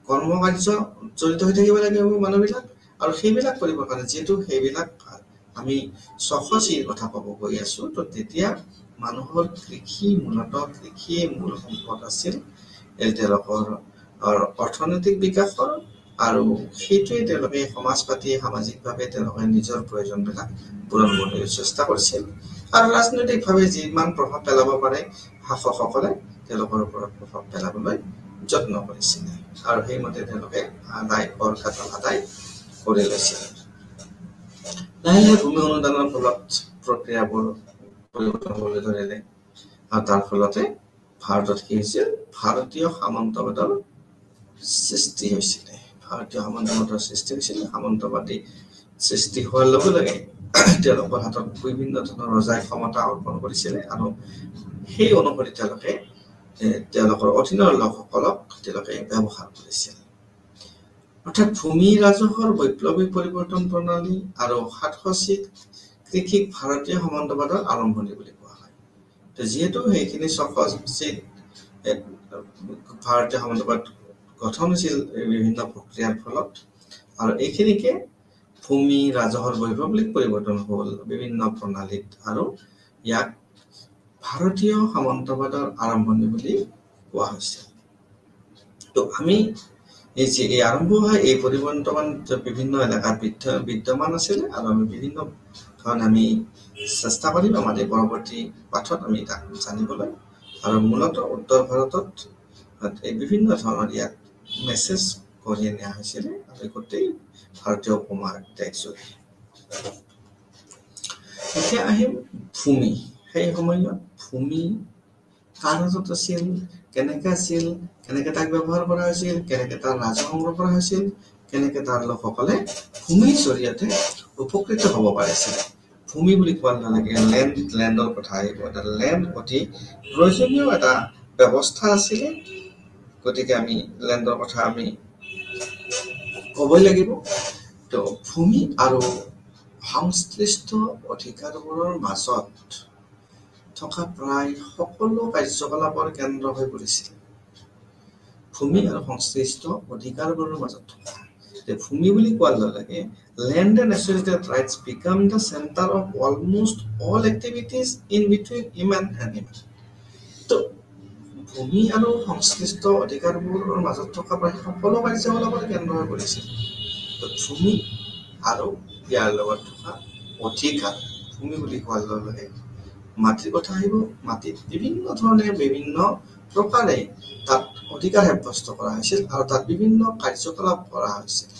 কৰ্ম কাৰ্য জড়িত হৈ থাকিব লাগিব মানুহবিলাক, আৰু সেইবিলাক কৰিবৰ কাৰণে যিহেতু সেইবিলাক আমি 600 কথা ক'ব গৈ আছো, তো তেতিয়া মানুহৰ মূলত কৃষিয়ে মূল সম্পদ আছিল তেওঁলোকৰ অৰ্থনৈতিক বিকাশৰ, আৰু সেইটোৱে তেওঁলোকে সমাজ পাতি সামাজিকভাৱে তেওঁলোকে নিজৰ প্ৰয়োজনবিলাক পূৰণ কৰিবলৈ চেষ্টা কৰিছিল। আৰু ৰাজনৈতিকভাৱে যিমান প্ৰভাৱ পেলাব পাৰে শাসকসকলে তেওঁলোকৰ ওপৰত প্ৰভাৱ পেলাবলৈ যত্ন কৰিছিল, আৰু সেইমতে তেওঁলোকে কৰ কাটল আদায় কৰি লৈছিল। লাহে লাহে ভূমি অনুদানৰ ফলত প্ৰক্ৰিয়াবোৰ পৰিৱৰ্তন হ'বলৈ ধৰিলে, আৰু তাৰ ফলতে ভাৰতত কি হৈছিল, ভাৰতীয় সামন্তবাদৰ সৃষ্টি হৈছিলে। সামন্তবাদী সৃষ্টি হোৱাৰ লগে লগে তেওঁলোকৰ হাতত বিভিন্ন ধৰণৰ ৰজাই ক্ষমতা অৰ্পণ কৰিছিলে, আৰু সেই অনুসৰি তেওঁলোকৰ অধীনৰ লোকসকলক তেওঁলোকে ব্যৱহাৰ কৰিছিল। অৰ্থাৎ ভূমি ৰাজহৰ বৈপ্লৱিক পৰিৱৰ্তন প্ৰণালী আৰু 700 কৃষিক ভাৰতীয় সামন্তবাদৰ আৰম্ভণি বুলি কোৱা হয়। তো যিহেতু সেইখিনি 600 ভাৰতীয় সামন্তবাদ গঠন হৈছিল বিভিন্ন প্ৰক্ৰিয়াৰ ফলত, আৰু এইখিনিকে ভূমি ৰাজহৰ বৈপ্লৱিক পৰিৱৰ্তন হ'ল বিভিন্ন প্ৰণালীত, আৰু ইয়াক ভাৰতীয় সামন্তবাদৰ আৰম্ভণি বুলি কোৱা হৈছে। তো আমি এই আৰম্ভ হোৱা এই পৰিৱৰ্তন বিভিন্ন এলেকাত বিদ্যমান আছিলে, আৰু আমি বিভিন্ন ধৰণে আমি চেষ্টা কৰিম আমাৰ এই পৰৱৰ্তী পাঠত আমি তাক জানিবলৈ। আৰু মূলত উত্তৰ ভাৰতত এই বিভিন্ন ধৰণৰ ইয়াত মেছেজ কঢ়িয়াই নিয়া হৈছিলে, আৰু গোটেই ভাৰতীয় উপমহাদেশজুৰি। এতিয়া আহিম ভূমি। সেই সময়ত ভূমি কাৰ হাতত আছিল, কেনেকে আছিল, কেনেকে তাক ব্যৱহাৰ কৰা হৈছিল, কেনেকে তাৰ ৰাজহ সংগ্ৰহ কৰা হৈছিল, কেনেকে তাৰ লোকসকলে ভূমিৰ জৰিয়তে উপকৃত হ'ব পাৰিছিল। ভূমি বুলি কোৱাৰ লগে লেণ্ডৰ কথা আহিব। এটা লেণ্ড অতি প্ৰয়োজনীয় এটা ব্যৱস্থা আছিলে, গতিকে আমি লেণ্ডৰ কথা আমি ক'বই লাগিব। তো ভূমি আৰু সংশ্লিষ্ট অধিকাৰবোৰৰ মাজত থকা প্ৰায় সকলো কাৰ্যকলাপৰ কেন্দ্ৰ হৈ পৰিছিল ভূমি আৰু সংশ্লিষ্ট অধিকাৰবোৰৰ মাজত থকা। ভূমি বুলি কোৱাৰ লগে land and associated rights become the center of almost all activities in between human and human. তো ভূমি আৰু সংশ্লিষ্ট অধিকাৰবোৰৰ মাজত থকা প্ৰায় সকলো কাৰ্যকলাপৰ কেন্দ্ৰ হৈ পৰিছিল। তো ভূমি আৰু ইয়াৰ লগত থকা অধিকাৰ, ভূমি বুলি কোৱাৰ লগে মাটিৰ কথা আহিব। মাটিত বিভিন্ন ধৰণে বিভিন্ন প্ৰকাৰে তাত অধিকাৰ সাব্যস্ত কৰা হৈছিল, আৰু তাত বিভিন্ন কাৰ্যকলাপ কৰা হৈছিল,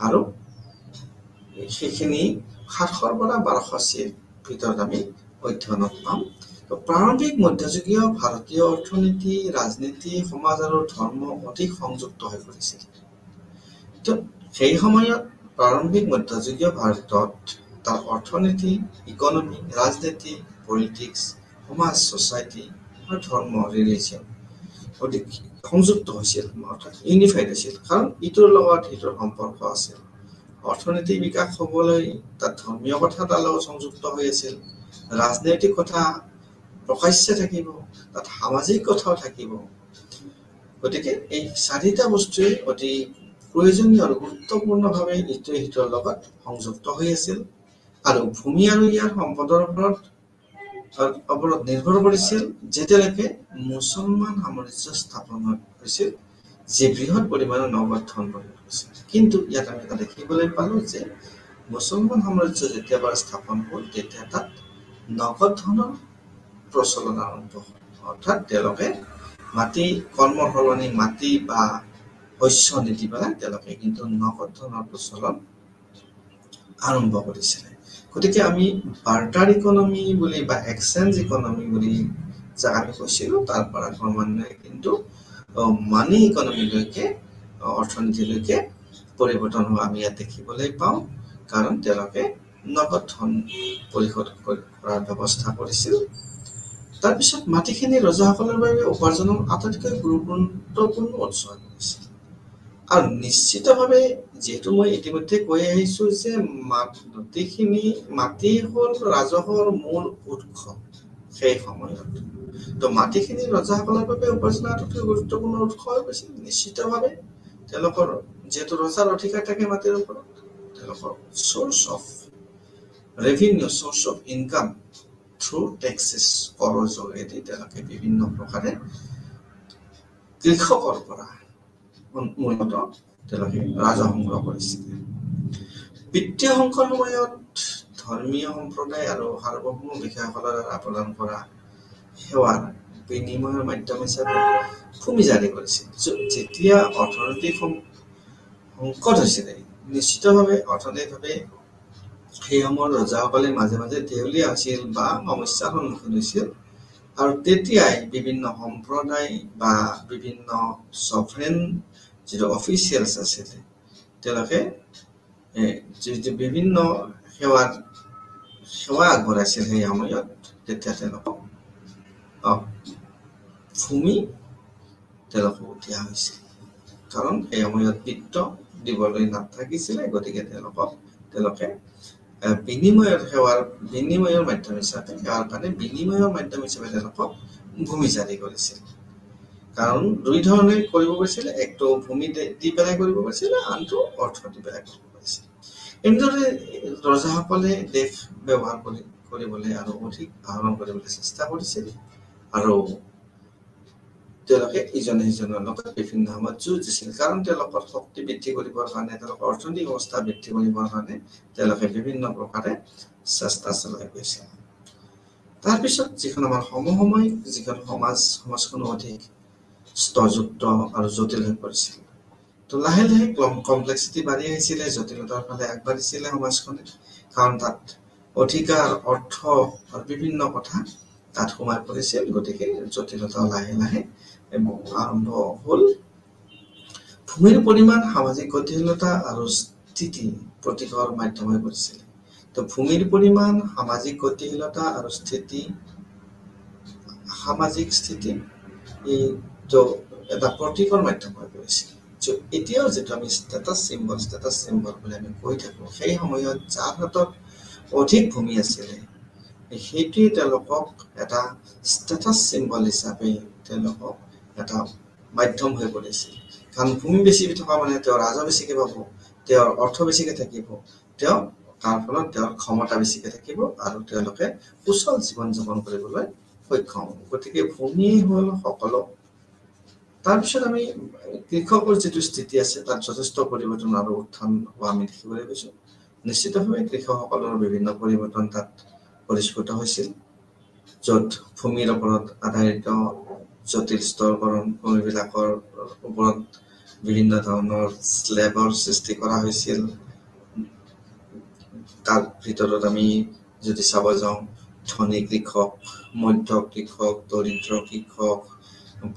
আৰু সেইখিনি 700 পৰা 1200 ভিতৰত আমি অধ্যয়নত পাম। প্ৰাৰম্ভিক মধ্যযুগীয় ভাৰতীয় অৰ্থনীতি, ৰাজনীতি, সমাজ আৰু ধৰ্ম অধিক সংযুক্ত হৈ পৰিছিল। তো সেই সময়ত প্ৰাৰম্ভিক মধ্যযুগীয় ভাৰতত তাৰ অৰ্থনীতি, ইকনমি, ৰাজনীতি, পলিটিক্স, সমাজ, ছ'চাইটি আৰু ধৰ্ম, ৰিলিজিয়ন অধিক সংযুক্ত হৈছিল, অৰ্থাৎ ইউনিফাইড হৈছিল, কাৰণ ইটোৰ লগত ইটোৰ সম্পৰ্ক আছিল। অৰ্থনৈতিক বিকাশ হ'বলৈ তাত ধৰ্মীয় কথা তাৰ লগত সংযুক্ত হৈ আছিল, ৰাজনৈতিক কথা প্ৰকাশ্য থাকিব, তাত সামাজিক কথাও থাকিব। গতিকে এই চাৰিটা বস্তুৱে অতি প্ৰয়োজনীয় আৰু গুৰুত্বপূৰ্ণভাৱে ইটোৱে সিটোৰ লগত সংযুক্ত হৈ আছিল, আৰু ভূমি আৰু ইয়াৰ সম্পদৰ ওপৰত নিৰ্ভৰ কৰিছিল, যেতিয়ালৈকে মুছলমান সাম্ৰাজ্য স্থাপন হৈছিল, যি বৃহৎ পৰিমাণৰ নগদ ধন প্ৰয়োগ কৰিছিল। কিন্তু ইয়াত আমি এটা দেখিবলৈ পালোঁ যে মুছলমান সাম্ৰাজ্য যেতিয়াৰ স্থাপন হ'ল, তেতিয়া তাত নগদ ধনৰ প্ৰচলন আৰম্ভ হ'ল। অৰ্থাৎ তেওঁলোকে মাটি কৰ্মৰ সলনি মাটি বা শস্য নিদি পেলাই তেওঁলোকে কিন্তু নগদ ধনৰ প্ৰচলন আৰম্ভ কৰিছিলে। গতিকে আমি বাৰ্টাৰ ইকনমি বুলি বা এক্সচেঞ্জ ইকনমি বুলি যাক আমি কৈছিলোঁ, তাৰ পৰা ক্ৰমান্বয়ে কিন্তু মানি ইকনমিলৈকে, অৰ্থনীতিলৈকে পৰিৱৰ্তন হোৱা আমি ইয়াত দেখিবলৈ পাওঁ, কাৰণ তেওঁলোকে নগদ ধন পৰিশোধ কৰাৰ ব্যৱস্থা কৰিছিল। তাৰপিছত মাটিখিনি ৰজাসকলৰ বাবে উপাৰ্জনৰ আটাইতকৈ গুৰুত্বপূৰ্ণ উৎস হৈ পৰিছিল। আৰু নিশ্চিতভাৱে যিহেতু মই ইতিমধ্যে কৈ আহিছোঁ যে মাটি হ'ল ৰাজহৰ মূল উৎস সেই সময়ত। তো মাটিখিনি ৰজাসকলৰ বাবে উপাৰ্জনৰ আটাইতকৈ গুৰুত্বপূৰ্ণ উৎস হৈ পৰিছিল। নিশ্চিতভাৱে তেওঁলোকৰ যিহেতু ৰজাৰ অধিকাৰ থাকে মাটিৰ ওপৰত, তেওঁলোকৰ source of revenue, source of income through taxes, কৰৰ যোগেদি তেওঁলোকে বিভিন্ন প্ৰকাৰে কৃষকৰ পৰা মূলত তেওঁলোকে ৰাজহ সংগ্ৰহ কৰিছিলে। বিত্তীয় সংকটৰ সময়ত ধৰ্মীয় সম্প্ৰদায় আৰু সাৰ্বভৌম বিষয়াসকলৰ দ্বাৰা প্ৰদান কৰা সেৱাৰ বিনিময়ৰ মাধ্যম হিচাপে ভূমি জাৰি কৰিছিল। যেতিয়া অৰ্থনৈতিক সংকট হৈছিলে, নিশ্চিতভাৱে অৰ্থনৈতিকভাৱে সেই সময়ত ৰজাসকলে মাজে মাজে দেউলীয়া হৈছিল বা সমস্যাৰ সন্মুখীন হৈছিল, আৰু তেতিয়াই বিভিন্ন সম্প্ৰদায় বা বিভিন্ন ছভৰেন যিটো অফিচিয়েলছ আছিলে, তেওঁলোকে বিভিন্ন সেৱা আগবঢ়াইছিল সেই সময়ত। তেতিয়া তেওঁলোকক ভূমি তেওঁলোকক দিয়া হৈছিল, কাৰণ সেই সময়ত বিত্ত দিবলৈ নাথাকিছিলে। গতিকে তেওঁলোকে বিনিময়ৰ মাধ্যম হিচাপে, সেৱাৰ কাৰণে বিনিময়ৰ মাধ্যম হিচাপে তেওঁলোকক ভূমি জাৰি কৰিছিল। কাৰণ দুই ধৰণে কৰিব পাৰিছিলে, একটো ভূমি দি পেলাই কৰিব পাৰিছিলে, আনটো অৰ্থ দি পেলাই কৰিব পাৰিছিলে। এনেদৰে ৰজাসকলে দেশ ব্যৱহাৰ কৰিবলৈ আৰু অধিক আহৰণ কৰিবলৈ চেষ্টা কৰিছিল, আৰু তেওঁলোকে ইজনে সিজনৰ লগত বিভিন্ন সময়ত যুঁজ দিছিল, কাৰণ তেওঁলোকৰ শক্তি বৃদ্ধি কৰিবৰ কাৰণে, তেওঁলোকৰ অৰ্থনৈতিক অৱস্থা বৃদ্ধি কৰিবৰ কাৰণে তেওঁলোকে বিভিন্ন প্ৰকাৰে চেষ্টা চলাই গৈছিল। তাৰপিছত যিখন আমাৰ সমসাময়িক যিখন সমাজখনো অধিক স্তৰযুক্ত আৰু জটিল হৈ পৰিছিল। তো লাহে লাহে কমপ্লেক্সিটি বাঢ়ি আহিছিলে, জটিলতাৰ ফালে আগবাঢ়িছিলে সমাজখনে, কাৰণ তাত অধিকাৰ, অৰ্থ আৰু বিভিন্ন কথা তাত সোমাই পৰিছিল। গতিকে জটিলতা লাহে লাহে আৰম্ভ হ'ল। ভূমিৰ পৰিমাণ সামাজিক গতিশীলতা আৰু স্থিতি প্ৰতীকৰ মাধ্যম হৈ পৰিছিল। তো ভূমিৰ পৰিমাণ, সামাজিক গতিশীলতা আৰু সামাজিক স্থিতি এইটো এটা প্ৰতীকৰ মাধ্যম হৈ পৰিছিল। এতিয়াও যিটো আমি ষ্টেটাছ চিম্বল বুলি আমি কৈ থাকোঁ, সেই সময়ত যাৰ হাতত অধিক ভূমি আছিলে, সেইটোৱে তেওঁলোকক এটা ষ্টেটাছ চিম্বল হিচাপে তেওঁলোকক এটা মাধ্যম হৈ পৰিছিল। কাৰণ ভূমি বেছি থকা মানে তেওঁ ৰাজহ বেছিকৈ পাব, তেওঁৰ অৰ্থ বেছিকৈ থাকিব, তাৰ ফলত তেওঁৰ ক্ষমতা বেছিকৈ থাকিব, আৰু তেওঁলোকে সুচল জীৱন যাপন কৰিবলৈ সক্ষম হ'ব। গতিকে ভূমিয়েই হ'ল সকলো। তাৰপিছত আমি কৃষকৰ যিটো স্থিতি আছে, তাত যথেষ্ট পৰিৱৰ্তন আৰু উত্থান হোৱা আমি দেখিবলৈ পাইছোঁ। নিশ্চিতভাৱে কৃষকসকলৰ বিভিন্ন পৰিৱৰ্তন তাত পৰিস্ফুট হৈছিল, য'ত ভূমিৰ ওপৰত আধাৰিত জটিল স্তৰকৰণ, ভূমিবিলাকৰ ওপৰত বিভিন্ন ধৰণৰ স্লেবৰ সৃষ্টি কৰা হৈছিল। তাৰ ভিতৰত আমি যদি চাব যাওঁ, ধনী কৃষক, মধ্য কৃষক, দৰিদ্ৰ কৃষক,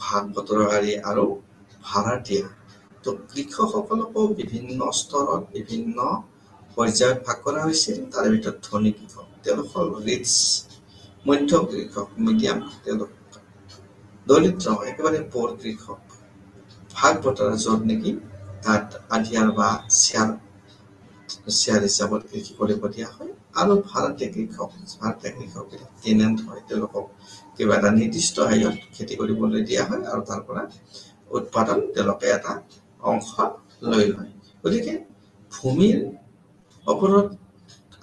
ভাগ বতৰাকাৰী আৰু ভাড়াতীয়া। তো কৃষকসকলকো বিভিন্ন স্তৰত বিভিন্ন পৰ্যায়ত ভাগ কৰা হৈছিল। তাৰে ভিতৰত ধনী কৃষক, তেওঁলোকৰ ৰিচ মধ্য কৃষক মিডিয়াম তেওঁলোক দৰিদ্ৰ একেবাৰে পৰ কৃষক ভাগ বতৰা য'ত নেকি তাত আধিয়াৰ বা শ্বেয়াৰ হিচাপত কৃষি কৰিব দিয়া হয় আৰু ভাৰতীয় কৃষক টেনেণ্ট হয় তেওঁলোকক কিবা এটা নিৰ্দিষ্ট হাৰত খেতি কৰিবলৈ দিয়া হয় আৰু তাৰ পৰা উৎপাদন তেওঁলোকে এটা অংশ লৈ লয় গতিকে ভূমিৰ ওপৰত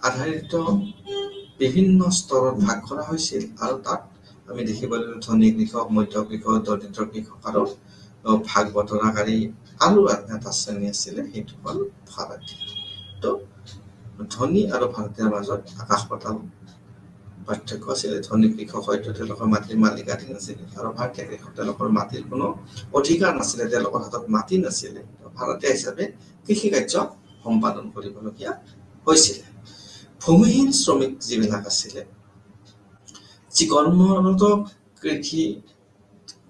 আধাৰিত বিভিন্ন স্তৰত ভাগ কৰা হৈছিল আৰু তাত আমি দেখিবলৈ ধনী কৃষক মধ্য কৃষক দৰিদ্ৰ কৃষক আৰু ভাগ বতৰাকাৰী আৰু এটা শ্ৰেণী আছিলে সেইটো হ'ল ভাৰতীয় তো ধনী আৰু ভাৰতীয়ৰ মাজত আকাশ পাতাল পাৰ্থক্য আছিলে ধনী কৃষক হয়তো তেওঁলোকৰ মাটিৰ মালিকাধীন আছিলে আৰু ভাৰতীয় কৃষক তেওঁলোকৰ মাটিৰ কোনো অধিকাৰ নাছিলে তেওঁলোকৰ হাতত মাটি নাছিলে ভাৰতীয় হিচাপে কৃষি কাৰ্য সম্পাদন কৰিবলগীয়া হৈছিলে ভূমিহীন শ্ৰমিক যিবিলাক আছিলে যি কৰ্মৰত কৃষি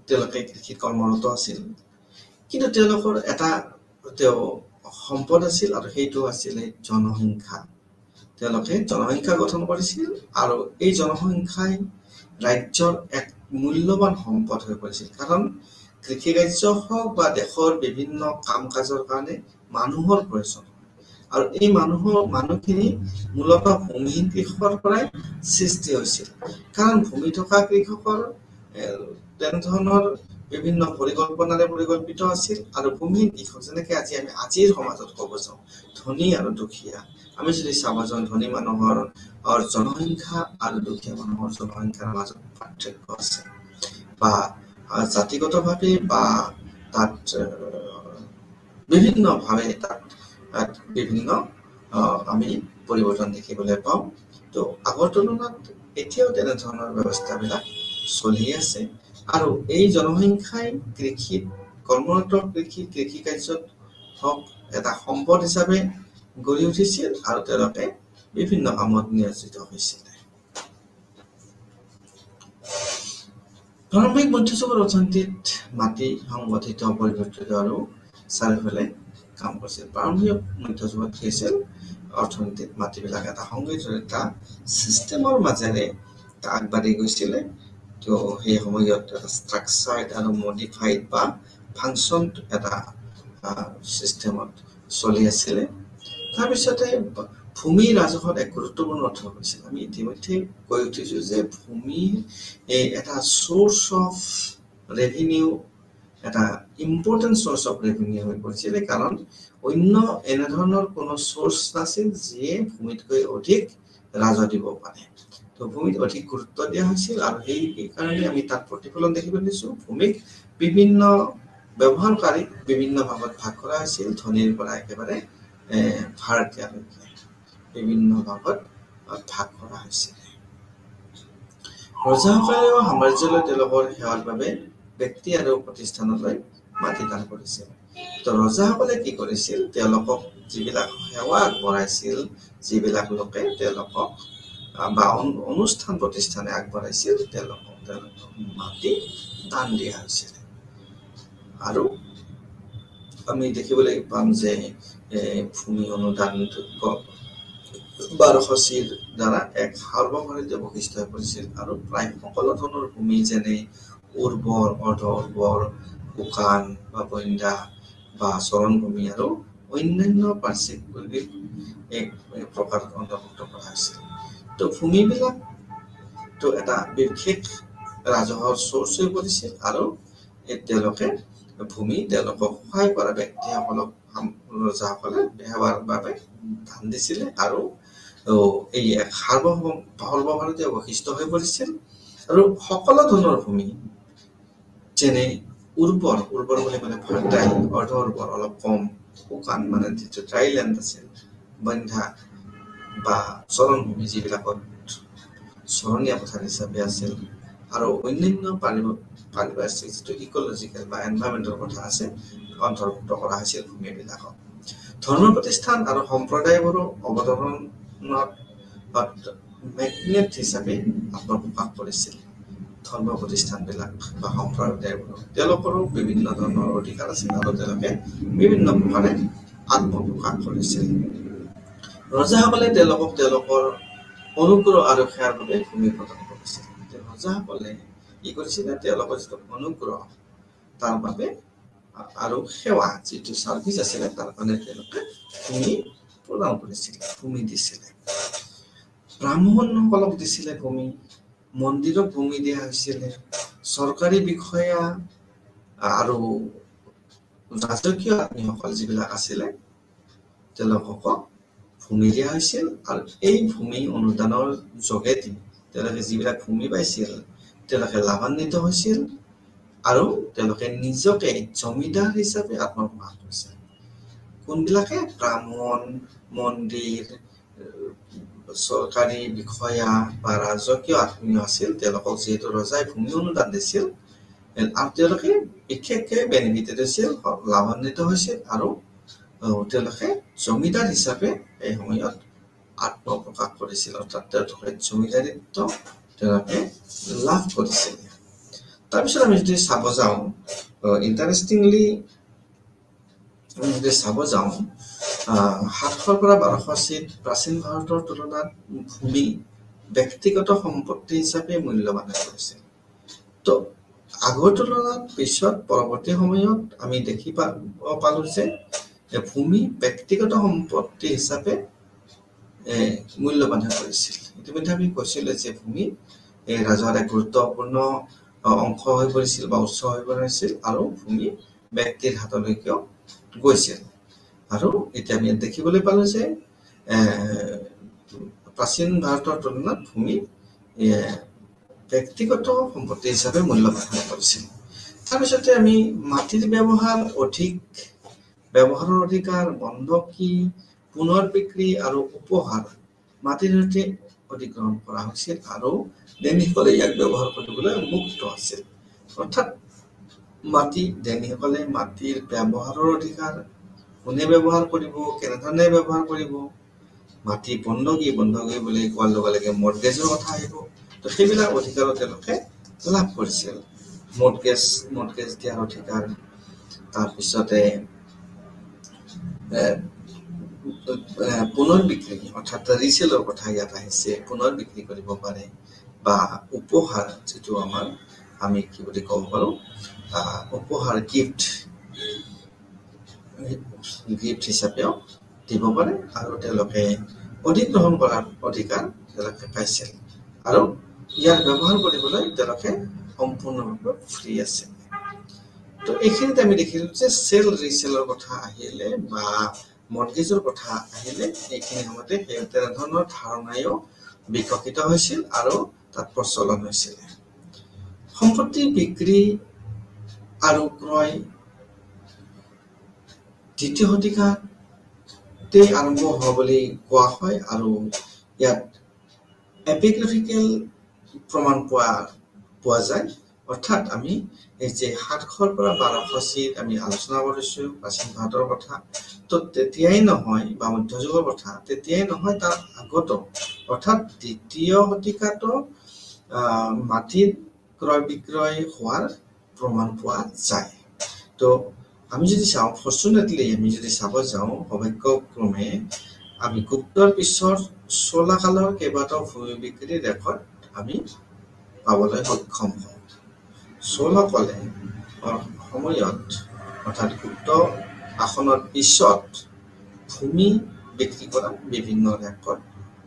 তেওঁলোকে কৃষিত কৰ্মৰত আছিল কিন্তু তেওঁলোকৰ এটা সম্পদ আছিল আৰু সেইটো আছিলে জনসংখ্যা তেওঁলোকে জনসংখ্যা গঠন কৰিছিল আৰু এই জনসংখ্যাই ৰাজ্যৰ এক মূল্যৱান সম্পদ হৈ পৰিছিল কাৰণ কৃষি কাৰ্য হওক বা দেশৰ বিভিন্ন কাম কাজৰ কাৰণে মানুহৰ প্ৰয়োজন আৰু এই মানুহখিনি মূলতঃ ভূমিহীন কৃষকৰ পৰাই সৃষ্টি হৈছিল কাৰণ ভূমি থকা কৃষকৰ তেনেধৰণৰ বিভিন্ন পৰিকল্পনাৰে পৰিকল্পিত আছিল আৰু ভূমিহীন কৃষক যেনেকৈ আমি আজিৰ সমাজত ক'ব যাওঁ ধনী আৰু দুখীয়া আমি যদি চাব যাওঁ ধনী মানুহৰ জনসংখ্যা আৰু দুখীয়া মানুহৰ জনসংখ্যাৰ মাজত পাৰ্থক্য আছে বা জাতিগতভাৱে বা তাত বিভিন্নভাৱে তাত বিভিন্ন আমি পৰিৱৰ্তন দেখিবলৈ পাওঁ তো আগৰ তুলনাত এতিয়াও তেনেধৰণৰ ব্যৱস্থাবিলাক চলি আছে আৰু এই জনসংখ্যাই কৃষিত কৰ্মৰত কৃষি কাৰ্যত হওক এটা সম্পদ হিচাপে গঢ়ি উঠিছিল আৰু তেওঁলোকে বিভিন্ন কামত নিয়োজিত হৈছিল প্ৰাৰম্ভিক মধ্যযুগৰ অৰ্থনীতিত মাটি সংগঠিত পৰিৱৰ্তিত আৰু চাৰিওফালে কাম কৰিছিল প্ৰাৰম্ভিক মধ্যযুগত কি হৈছিল অৰ্থনীতিত মাটিবিলাক এটা সংগঠিত এটা চিষ্টেমৰ মাজেৰে আগবাঢ়ি গৈছিলে তো সেই সময়ত এটা ষ্ট্ৰাকচাৰ্ড আৰু মডিফাইড বা ফাংচন এটা চিষ্টেমত চলি আছিলে তাৰপিছতে ভূমি ৰাজহত এক গুৰুত্বপূৰ্ণ অৰ্থ হৈছিল আমি ইতিমধ্যে কৈ উঠিছো যে ভূমি এটা চোৰ্চ অফ ৰেভিনিউ এটা ইম্পৰ্টেণ্ট চোৰ্চ অফ ৰেভিনিউ হৈ পৰিছিলে কাৰণ অন্য এনেধৰণৰ কোনো চোৰ্চ নাছিল যিয়ে ভূমিতকৈ অধিক ৰাজহ দিব পাৰে তো ভূমিত অধিক গুৰুত্ব দিয়া হৈছিল আৰু সেইকাৰণে আমি তাত প্ৰতিফলন দেখিবলৈ দিছো ভূমিক বিভিন্ন ব্যৱহাৰকাৰীক বিভিন্ন ভাগত ভাগ কৰা হৈছিল ধনীৰ পৰা একেবাৰে ভাৰতীয়লৈকে বিভিন্ন ভাগত ভাগ কৰা হৈছিল ৰজাসকলেও সাম্ৰাজ্যলৈ তেওঁলোকৰ সেৱাৰ বাবে ব্যক্তি আৰু প্ৰতিষ্ঠানলৈ মাটি দান কৰিছিল তো ৰজাসকলে কি কৰিছিল তেওঁলোকক যিবিলাক সেৱা আগবঢ়াইছিল যিবিলাক লোকে তেওঁলোকক বা অনুষ্ঠান প্ৰতিষ্ঠানে আগবঢ়াইছিল তেওঁলোকক মাটি দান দিয়া হৈছিল আৰু আমি দেখিবলৈ পাম যে ভূমি অনুদান 1200 দ্বাৰা এক সাৰ্বভাৰতীয় বৈশিষ্ট্য হৈ পৰিছিল আৰু প্ৰায় সকলো ধৰণৰ ভূমি যেনে উৰ্বৰ অৰ্ধ উৰ্বৰ শুকান বা বন্যা বা চৰণভূমি আৰু অন্যান্য বাৰ্ষিক পৰিৱেশ এক প্ৰকাৰত অন্তৰ্ভুক্ত কৰা হৈছিল তো ভূমিবিলাক তো এটা বিশেষ ৰাজহৰ চোৰ্চ হৈ পৰিছিল আৰু তেওঁলোকে ভূমি তেওঁলোকক সহায় কৰা ব্যক্তিসকলক ৰজাসকলে সেৱাৰ বাবে দান দিছিলে আৰু এই এক সৰ্বভাৰতীয় বৈশিষ্ট্য হৈ পৰিছিল আৰু সকলো ধৰণৰ ভূমি যেনে উৰ্বৰ বুলি ক'লে ফাৰ্টাইল অৰ্ধ উৰ্বৰ অলপ কম শুকান মানে যিটো ড্ৰাইলেণ্ড আছিল বন্ধ্যা বা চৰণভূমি যিবিলাকত চৰণীয়া পথাৰ হিচাপে আছিল আৰু অন্যান্য পাৰিপাৰ্শ্বিক যিটো ইক'লজিকেল বা এনভাইৰনমেণ্টেল কথা আছে অন্তৰ্ভুক্ত কৰা হৈছিল ভূমিবিলাকক ধৰ্ম প্ৰতিষ্ঠান আৰু সম্প্ৰদায়বোৰো অৱতৰণত মেগনেট হিচাপে আত্মপ্ৰকাশ কৰিছিল ধৰ্ম প্ৰতিষ্ঠানবিলাক বা সম্প্ৰদায়বোৰ তেওঁলোকৰো বিভিন্ন ধৰণৰ অধিকাৰ আছিল আৰু তেওঁলোকে বিভিন্ন প্ৰকাৰে আত্মপ্ৰকাশ কৰিছিল ৰজাসকলে তেওঁলোকৰ অনুগ্ৰহ আৰু সেৱাৰ বাবে ভূমি প্ৰদান কৰিছিল ৰজাসকলে কি কৰিছিলে তেওঁলোকৰ যিটো অনুগ্ৰহ তাৰ বাবে আৰু সেৱা যিটো চাৰ্ভিচ আছিলে তাৰ কাৰণে তেওঁলোকে ভূমি প্ৰদান কৰিছিলে, ভূমি দিছিলে। ব্ৰাহ্মণসকলক দিছিলে ভূমি, মন্দিৰক ভূমি দিয়া হৈছিলে, চৰকাৰী বিষয়া আৰু ৰাজকীয় আত্মীয়সকল যিবিলাক আছিলে তেওঁলোকক ভূমি দিয়া হৈছিল। আৰু এই ভূমি অনুদানৰ যোগেদি তেওঁলোকে যিবিলাক ভূমি পাইছিল তেওঁলোকে লাভান্বিত হৈছিল আৰু তেওঁলোকে নিজকে জমিদাৰ হিচাপে আত্মপ্ৰকাশ কৰিছিল। কোনবিলাকে? ব্ৰাহ্মণ, মন্দিৰ, চৰকাৰী বিষয়া বা ৰাজকীয় আত্মীয় আছিল, তেওঁলোকক যিহেতু ৰজাই ভূমি অনুদান দিছিল আৰু তেওঁলোকে বিশেষকৈ বেনিফিটেড হৈছিল, লাভান্বিত হৈছিল আৰু তেওঁলোকে জমিদাৰ হিচাপে এই সময়ত আত্মপ্ৰকাশ কৰিছিল, অৰ্থাৎ তেওঁলোকে জমিদাৰিত্ব তেওঁলোকে লাভ কৰিছিল। তাৰপিছত আমি যদি চাব যাওঁ, ইণ্টাৰেষ্টিংলি আমি যদি চাব যাওঁ 700 পৰা 1200 চিট প্ৰাচীন ভাৰতৰ তুলনাত ভূমি ব্যক্তিগত সম্পত্তি হিচাপে মূল্যৱান হৈ পৰিছিল। তো আগৰ তুলনাত পিছত পৰৱৰ্তী সময়ত আমি দেখি পালো যে ভূমি ব্যক্তিগত সম্পত্তি হিচাপে মূল্যৱান হৈ পৰিছিল। ইতিমধ্যে আমি কৈছিলোঁ যে ভূমি ৰাজহৰ এক গুৰুত্বপূৰ্ণ অংশ হৈ পৰিছিল বা উৎস হৈ পৰিছিল আৰু ভূমি ব্যক্তিৰ হাতলৈকেও গৈছিল। আৰু এতিয়া আমি দেখিবলৈ পালো যে প্ৰাচীন ভাৰতৰ তুলনাত ভূমি ব্যক্তিগত সম্পত্তি হিচাপে মূল্যৱান হৈ পৰিছিল। তাৰপিছতে আমি মাটিৰ ব্যৱহাৰৰ অধিকাৰ, বন্ধকী, পুনৰ বিক্ৰী আৰু উপহাৰ মাটিৰ সৈতে অধিগ্ৰহণ কৰা হৈছিল আৰু দেনীসকলে ইয়াক ব্যৱহাৰ কৰিবলৈ মুক্ত আছিল। অৰ্থাৎ দেনীসকলে মাটিৰ ব্যৱহাৰৰ অধিকাৰ, কোনে ব্যৱহাৰ কৰিব, কেনেধৰণে ব্যৱহাৰ কৰিব, মাটি বন্ধকী বুলি কোৱাৰ লগে লগে মৰ্টগেজৰ কথা আহিব। তো সেইবিলাক অধিকাৰো তেওঁলোকে লাভ কৰিছিল। মৰ্টগেজ দিয়াৰ অধিকাৰ, তাৰপিছতে পুনৰ বিক্ৰী অৰ্থাৎ ৰিচেলৰ কথা ইয়াত আহিছে, পুনৰ বিক্ৰী কৰিব পাৰে, বা উপহাৰ যিটো আমি কি বুলি ক'ব পাৰো, উপহাৰ গিফ্ট হিচাপেও দিব পাৰে আৰু তেওঁলোকে অধিগ্ৰহণ কৰাৰ অধিকাৰ তেওঁলোকে পাইছিল আৰু ইয়াৰ ব্যৱহাৰ কৰিবলৈ তেওঁলোকে সম্পূৰ্ণৰূপে ফ্ৰী আছে। তো এইখিনিতে আমি দেখিলো যে চেল ৰিচেলৰ কথা আহিলে বা মৰ্টগেজৰ কথা আহিলে এইখিনি সময়তে তেনেধৰণৰ ধাৰণাও বিকশিত হৈছিল আৰু তাত প্ৰচলন হৈছিল। সম্পত্তি বিক্ৰী আৰু ক্ৰয় দ্বিতীয় শতিকাতে আৰম্ভ হোৱা বুলি কোৱা হয় আৰু ইয়াত এপিগ্ৰাফিকেল প্ৰমাণ পোৱা যায়। অৰ্থাৎ আমি এই যে 700 পৰা 1200 চিট আমি আলোচনা কৰিছো প্ৰাচীন ভাৰতৰ কথা, তো তেতিয়াই নহয় বা মধ্যযুগৰ কথা তেতিয়াই নহয়, তাৰ আগতো অৰ্থাৎ দ্বিতীয় শতিকাতো মাটিৰ ক্ৰয় বিক্ৰয় হোৱাৰ প্ৰমাণ পোৱা যায়। তো আমি যদি চাওঁ, ফৰ্চুনেটলি আমি যদি চাব যাওঁ, সৌভাগ্যক্ৰমে আমি গুপ্তৰ পিছৰ চোলা কালৰ কেইবাটাও ভূমি বিক্ৰীৰ ৰেকৰ্ড আমি পাবলৈ সক্ষম হওঁ। চোলাকলে সময়ত অৰ্থাৎ গুপ্ত শাসনৰ পিছত ভূমি বিক্ৰী কৰা বিভিন্ন ৰেকৰ্ড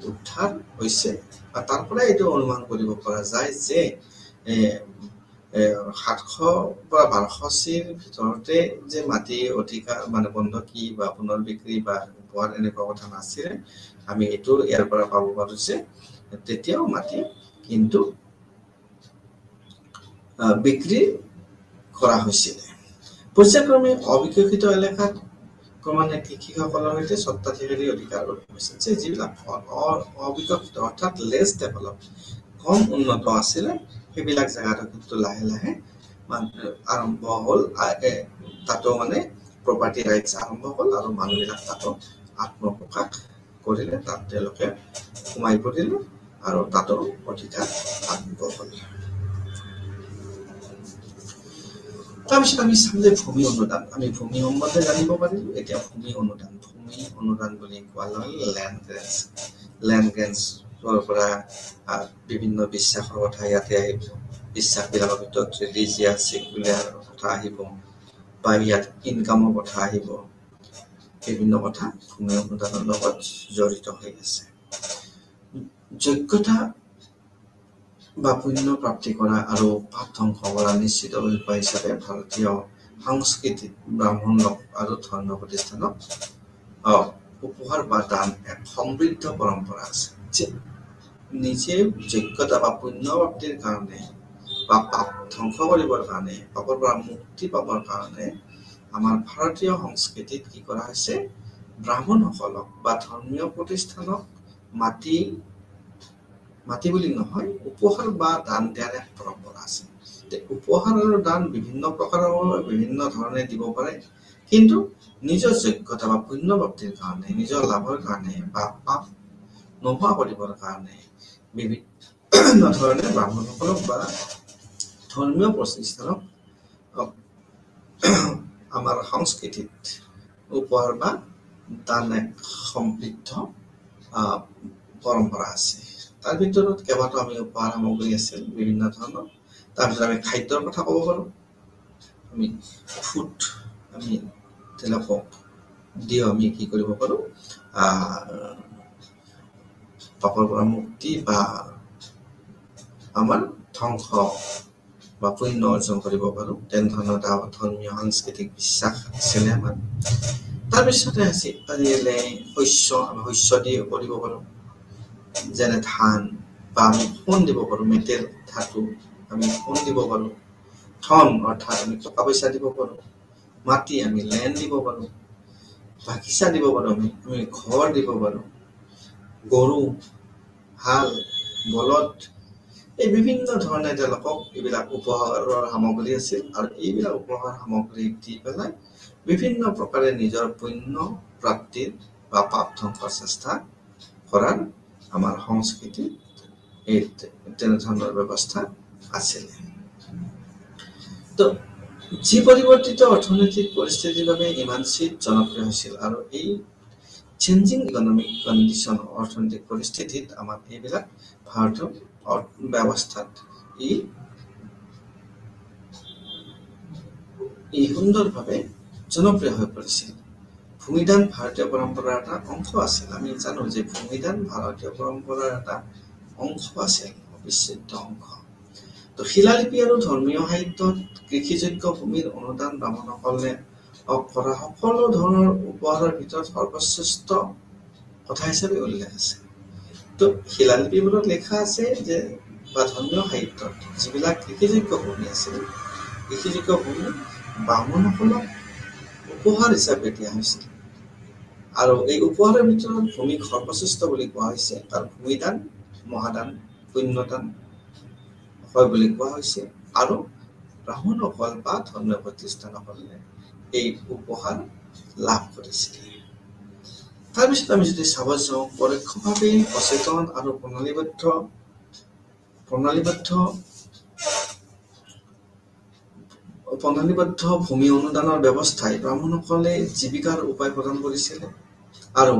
উদ্ধাৰ হৈছে বা তাৰ পৰা এইটো অনুমান কৰিব পৰা যায় যে 700 পৰা 1200 চিৰ ভিতৰতে যে মাটি অধিকাৰ বন্ধকী বা পুনৰ বিক্ৰী বা উপহাৰ এনেকুৱা কথা নাছিলে। আমি এইটো ইয়াৰ পৰা পাব পাৰো যে তেতিয়াও মাটি কিন্তু বিক্ৰী কৰা হৈছিল। পৰ্যায়ক্ৰমে অবিকশিত এলেকাত ক্ৰমান্বয়ে কৃষকসকলৰ সৈতে স্বত্বাধিকাৰী অধিকাৰ হৈছিল যে যিবিলাক অবিকশিত অৰ্থাৎ লেছ ডেভেলপ, কম উন্নত আছিলে, সেইবিলাক জেগাতো কিন্তু লাহে লাহে আৰম্ভ হ'ল, তাতো প্ৰপাৰ্টি ৰাইটছ আৰম্ভ হ'ল আৰু মানুহবিলাক তাতো আত্মপ্ৰকাশ কৰিলে, তাত তেওঁলোকে সোমাই পৰিলে আৰু তাতো অধিকাৰ আৰম্ভ হ'ল। তাৰপিছত আমি চাম যে ভূমি অনুদান, আমি ভূমি সম্বন্ধে জানিব পাৰিলো। এতিয়া ভূমি অনুদান বুলি কোৱা হয় লেণ্ড গ্ৰেন্স পৰা বিভিন্ন বিশ্বাসৰ কথা ইয়াতে আহিব। বিশ্বাসবিলাকৰ ভিতৰত ৰিলিজিয়াছ ছেকুলাৰ কথা আহিব বা ইয়াত ইনকামৰ কথা আহিব। বিভিন্ন কথা ভূমি অনুদানৰ লগত জড়িত হৈ আছে। যোগ্যতা বা পুণ্য প্ৰাপ্তি কৰা আৰু পাপ ধ্বংস কৰা নিশ্চিত উপায় হিচাপে ভাৰতীয় সংস্কৃতিত ব্ৰাহ্মণ লোক আৰু ধৰ্ম প্ৰতিষ্ঠানক উপহাৰ বা দান এক সমৃদ্ধ পৰম্পৰা আছে। যে নিজে যোগ্যতা বা পুণ্য প্ৰাপ্তিৰ কাৰণে বা পাপ ধ্বংস কৰিবৰ কাৰণে, পাপৰ পৰা মুক্তি পাবৰ কাৰণে আমাৰ ভাৰতীয় সংস্কৃতিত কি কৰা হৈছে, ব্ৰাহ্মণসকলক বা ধৰ্মীয় প্ৰতিষ্ঠানক মাটি বুলি নহয়, উপহাৰ বা দান দিয়াৰ এক পৰম্পৰা আছে। উপহাৰ আৰু দান বিভিন্ন প্ৰকাৰৰ বিভিন্ন ধৰণে দিব পাৰে, কিন্তু নিজৰ যোগ্যতা বা পুণ্য প্ৰাপ্তিৰ কাৰণে, নিজৰ লাভৰ কাৰণে বা পাপ নোহোৱা কৰিবৰ কাৰণে বিভিন্ন ধৰণে ব্ৰাহ্মণসকলক বা ধৰ্মীয় প্ৰতিষ্ঠানক আমাৰ সংস্কৃতিত উপহাৰ বা দান এক সমৃদ্ধ পৰম্পৰা আছে। তাৰ ভিতৰত কেইবাটাও আমি উপহাৰ সামগ্ৰী আছিল বিভিন্ন ধৰণৰ। তাৰপিছত আমি খাদ্যৰ কথা ক'ব পাৰোঁ। আমি ফুড আমি তেওঁলোকক দিও আমি কি কৰিব পাৰোঁ, পাপৰ পৰা মুক্তি বা আমাৰ ধ্বংস বা পুণ্য অৰ্জন কৰিব পাৰোঁ। তেনেধৰণৰ এটা ধৰ্মীয় সাংস্কৃতিক বিশ্বাস আছিলে আমাৰ। তাৰপিছতে আজিকালি আমি শস্য দি কৰিব পাৰোঁ, যেনে ধান বা আমি সোণ দিব পাৰোঁ, মেটেল ধাতু আমি সোণ দিব পাৰোঁ, ধন অৰ্থাৎ আমি টকা পইচা দিব পাৰোঁ, মাটি আমি লেণ্ড দিব পাৰোঁ, বাগিচা দিব পাৰোঁ, আমি ঘৰ দিব পাৰোঁ, গৰু, হাল, বলদ, এই বিভিন্ন ধৰণে তেওঁলোকক এইবিলাক উপহাৰৰ সামগ্ৰী আছিল। আৰু এইবিলাক উপহাৰ সামগ্ৰী দি পেলাই বিভিন্ন প্ৰকাৰে নিজৰ পুণ্য প্ৰাপ্তিৰ বা পাপ ধ্বংসৰ চেষ্টা কৰাৰ আমাৰ সংস্কৃতিত এই তেনেধৰণৰ ব্যৱস্থা আছিলে। তো যি পৰিৱৰ্তিত অৰ্থনৈতিক পৰিস্থিতিৰ বাবে ইমান চিট জনপ্ৰিয় হৈছিল, আৰু এই চেঞ্জিং ইকনমিক কণ্ডিশ্যন অৰ্থনৈতিক পৰিস্থিতিত আমাৰ এইবিলাক ভাৰতীয় ব্যৱস্থাত ই সুন্দৰভাৱে জনপ্ৰিয় হৈ পৰিছিল। ভূমিদান ভাৰতীয় পৰম্পৰাৰ এটা অংশ আছিল। আমি জানো যে ভূমিদান ভাৰতীয় পৰম্পৰাৰ এটা অংশ আছিল, অবিচ্ছেদ্য অংশ। তো শিলালিপি আৰু ধৰ্মীয় সাহিত্যত কৃষিযোগ্য ভূমিৰ অনুদান ব্ৰাহ্মণসকলে কৰা সকলো ধৰণৰ উপহাৰৰ ভিতৰত সৰ্বশ্ৰেষ্ঠ কথা হিচাপে উল্লেখ আছে। তো শিলালিপিবোৰত লিখা আছে যে বা ধৰ্মীয় সাহিত্যত যিবিলাক কৃষিযোগ্য ভূমি আছিল, কৃষিযোগ্য ভূমি ব্ৰাহ্মণসকলক উপহাৰ হিচাপে দিয়া হৈছিল। আৰু এই উপহাৰৰ ভিতৰত ভূমিক সৰ্বশ্ৰেষ্ঠ বুলি কোৱা হৈছে, কাৰণ ভূমিদান মহাদান পুণ্যদান হয় বুলি কোৱা হৈছে। আৰু ব্ৰাহ্মণসকল বা ধৰ্মীয় প্ৰতিষ্ঠানসকলে এই উপহাৰ লাভ কৰিছিল। তাৰপিছত আমি যদি চাব যাওঁ, পৰোক্ষভাৱে সচেতন আৰু প্ৰণালীবদ্ধ ভূমি অনুদানৰ ব্যৱস্থাই ব্ৰাহ্মণসকলে জীৱিকাৰ উপায় প্ৰদান কৰিছিলে। আৰু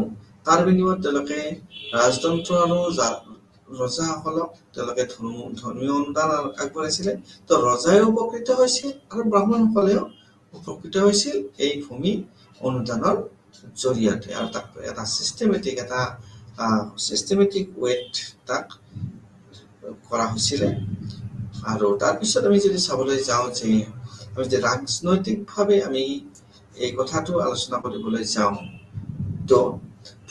তাৰ বিনিময়ত তেওঁলোকে ৰাজতন্ত্ৰ আৰু ৰজাসকলক তেওঁলোকে ধৰ্মীয় অনুদান আগবঢ়াইছিলে। তো ৰজাই উপকৃত হৈছিল আৰু ব্ৰাহ্মণসকলেও উপকৃত হৈছিল এই ভূমি অনুদানৰ জৰিয়তে। আৰু তাক এটা চিষ্টেমেটিক ৱেত তাক কৰা হৈছিলে। আৰু তাৰপিছত আমি যদি চাবলৈ যাওঁ যে আমি যদি ৰাজনৈতিকভাৱে আমি এই কথাটো আলোচনা কৰিবলৈ যাওঁ, তো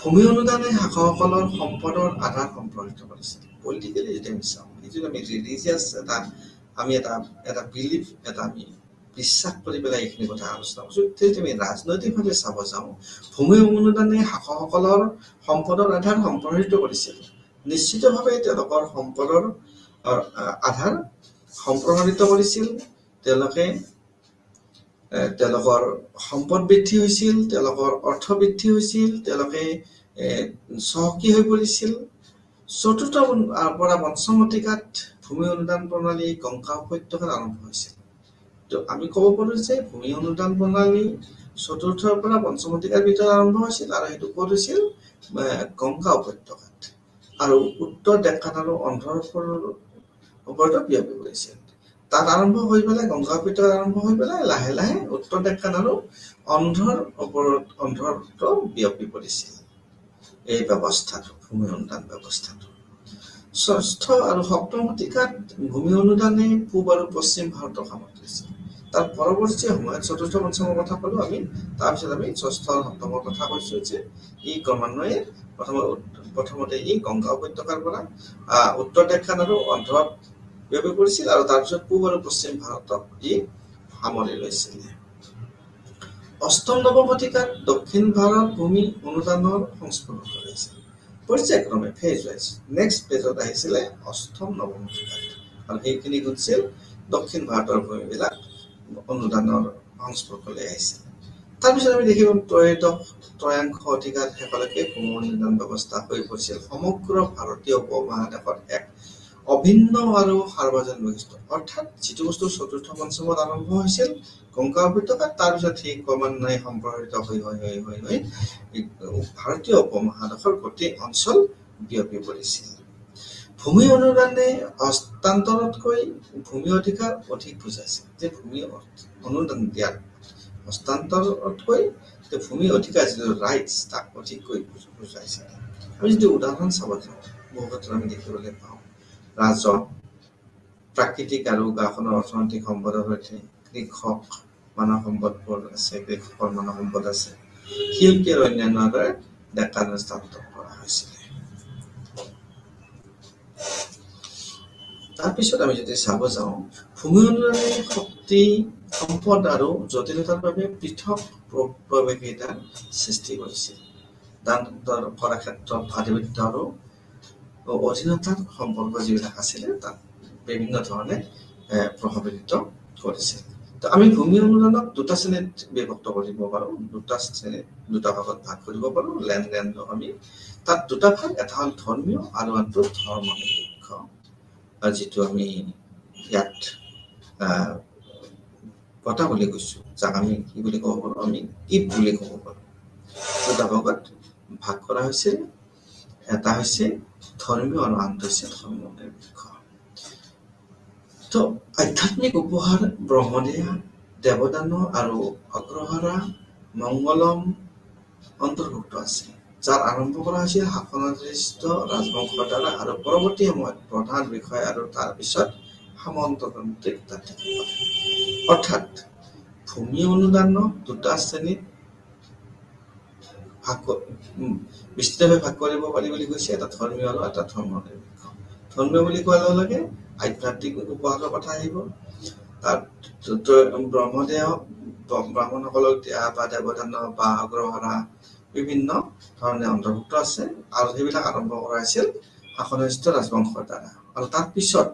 ভূমি অনুদানে শাসকসকলৰ সম্পদৰ আধাৰ সম্প্ৰসাৰিত কৰিছিল। পলিটিকেলি যদি আমি চাওঁ, যিটো আমি ৰিলিজিয়াছ আমি এটা বিলিফ আমি বিশ্বাস কৰি পেলাই এইখিনি কথা আলোচনা কৰিছোঁ। যদি আমি ৰাজনৈতিকভাৱে চাব যাওঁ, ভূমি অনুদানে শাসকসকলৰ সম্পদৰ আধাৰ সম্প্ৰসাৰিত কৰিছিল। নিশ্চিতভাৱে তেওঁলোকৰ সম্পদৰ আধাৰ সম্প্ৰসাৰিত কৰিছিল। তেওঁলোকৰ সম্পদ বৃদ্ধি হৈছিল, তেওঁলোকৰ অৰ্থ বৃদ্ধি হৈছিল, তেওঁলোকে চহকী হৈ পৰিছিল। চতুৰ্থ পৰা পঞ্চম শতিকাত ভূমি অনুদান প্ৰণালী গংগা উপত্যকাত আৰম্ভ হৈছিল। তো আমি ক'ব পাৰোঁ যে ভূমি অনুদান প্ৰণালী চতুৰ্থৰ পৰা পঞ্চম শতিকাৰ ভিতৰত আৰম্ভ হৈছিল, আৰু সেইটো ক'ত হৈছিল, গংগা উপত্যকাত। আৰু উত্তৰ ডেকান আৰু অন্ধ্ৰৰ ওপৰতো বিয়পি পৰিছিল। তাত আৰম্ভ হৈ পেলাই গংগা উপত্যকাত আৰম্ভ হৈ পেলাই লাহে লাহে উত্তৰ ডেকান আৰু অন্ধ্ৰতো বিয়পি পৰিছিল এই ব্যৱস্থাটো, ভূমি অনুদান ব্যৱস্থাটো। ষষ্ঠ আৰু সপ্তম শতিকাত ভূমি অনুদানে পূব আৰু পশ্চিম ভাৰতক সামৰি লৈছিল। তাৰ পৰৱৰ্তী সময়ত চতুৰ্থ পঞ্চমৰ কথা ক'লো আমি, তাৰপিছত আমি ষষ্ঠ আৰু সপ্তমৰ কথা কৈছো যে ই ক্ৰমান্বয়ে প্ৰথমতে ই গংগা উপত্যকাৰ পৰা উত্তৰ ডেকান আৰু অন্ধ্ৰত বিয়পি পৰিছিল আৰু তাৰপিছত পূব আৰু পশ্চিম ভাৰতক ই সামৰি লৈছিল। অষ্টম নৱম শতিকাত দক্ষিণ ভাৰত ভূমি অনুদানৰ সংস্কৰণ কৰিছিল পৰ্যায়ক্ৰমে ফেজ ৱাইজ। নেক্সট ফেজত আহিছিলে অষ্টম নৱম শতিকাত আৰু সেইখিনি হৈছিল দক্ষিণ ভাৰতৰ ভূমিবিলাক অনুদানৰ সংস্পৰ্শলৈ আহিছিল। তাৰপিছত আমি দেখিব ত্ৰয়াংশ শতিকাত শেষলৈকে ভূমি অনুদান ব্যৱস্থা হৈ পৰিছিল সমগ্ৰ ভাৰতীয় উপমহাদেশত এক অভিন্ন আৰু সাৰ্বজনীন বৈশিষ্ট্য। অৰ্থাৎ যিটো বস্তু চতুৰ্থ পঞ্চমত আৰম্ভ হৈছিল গংগা উপত্যকাত, তাৰপিছত সেই ক্ৰমান্বয়ে সম্প্ৰসাৰিত হৈ ভাৰতীয় উপমহাদেশৰ গোটেই অঞ্চল বিয়পি পৰিছিল। ভূমি অনুদানে হস্তান্তৰতকৈ ভূমি অধিকাৰ অধিক বুজাইছিল। যে ভূমি অনুদান দিয়াৰ হস্তান্তৰতকৈ ভূমি অধিকাৰ যিটো ৰাইটছ তাক অধিককৈ বুজাইছিল। আমি যদি উদাহৰণ চাব যাওঁ বহু ক্ষেত্ৰত আমি দেখিবলৈ পাওঁ ৰাজহ, প্ৰাকৃতিক আৰু গাঁওখনৰ অৰ্থনৈতিক সম্পদৰ সৈতে কৃষক মানৱ সম্পদবোৰ আছে, কৃষকৰ মানৱ সম্পদ আছে, শিল্পী আৰু অন্যান্য দৰে ডেকান স্থানান্তৰ কৰা হৈছিলে। তাৰপিছত আমি যদি চাব যাওঁ ভূমি অনুদানে শক্তি, সম্পদ আৰু জটিলতাৰ বাবে পৃথক প্ৰৱেশিকাৰ সৃষ্টি কৰিছিল। দান কৰাৰ ক্ষেত্ৰত আধিপত্য আৰু অধীনতাৰ সম্পৰ্ক যিবিলাক আছিলে তাত বিভিন্ন ধৰণে প্ৰভাৱিত কৰিছিল। তো আমি ভূমি অনুদানক দুটা শ্ৰেণীত বিভক্ত কৰিব পাৰোঁ, দুটা ভাগত ভাগ কৰিব পাৰোঁ। লেনদেনটো আমি তাত দুটা ভাগ, এটা হ'ল ধৰ্মীয় আৰু আনটো ধৰ্ম নিৰপেক্ষ, যিটো আমি ইয়াত বঁটা বুলি কৈছোঁ, যাক আমি কি বুলি ক'ব পাৰোঁ, আমি গিফ্ট বুলি ক'ব পাৰোঁ। দুটা ভাগত ভাগ কৰা হৈছিল, এটা হৈছে ধৰ্মীয় আৰু আনটো হৈছে ধৰ্ম নিৰপেক্ষ। তো আধ্যাত্মিক উপহাৰ ব্ৰহ্মদেয়া, দেৱদান আৰু অগ্ৰহাৰা, মংগলম অন্তৰ্ভুক্ত আছে, যাৰ আৰম্ভ কৰা হৈছিল শাসনাধীষ্ঠ ৰাজবংশৰ দ্বাৰা আৰু পৰৱৰ্তী সময়ত প্ৰধান বিষয় আৰু তাৰ পিছত সামন্ততান্ত্ৰিক তাত অৰ্থাৎ ভূমি অনুদানক দুটা শ্ৰেণীত বিস্তৃতভাৱে ভাগ কৰিব পাৰি বুলি কৈছে, এটা ধৰ্মীয় আৰু এটা ধৰ্ম নিৰপেক্ষ। ধৰ্মীয় বুলি কোৱাৰ লগে লগে আধ্যাত্মিক উপহাৰৰ কথা আহিব। তাত ব্ৰহ্মদেয় ব্ৰাহ্মণসকলক দিয়া বা দেৱদান বা অগ্ৰহাৰা বিভিন্ন ধৰণে অন্তৰ্ভুক্ত আছে আৰু সেইবিলাক আৰম্ভ কৰা হৈছিল শাসনাধীষ্ঠ ৰাজবংশৰ দ্বাৰা আৰু তাৰ পিছত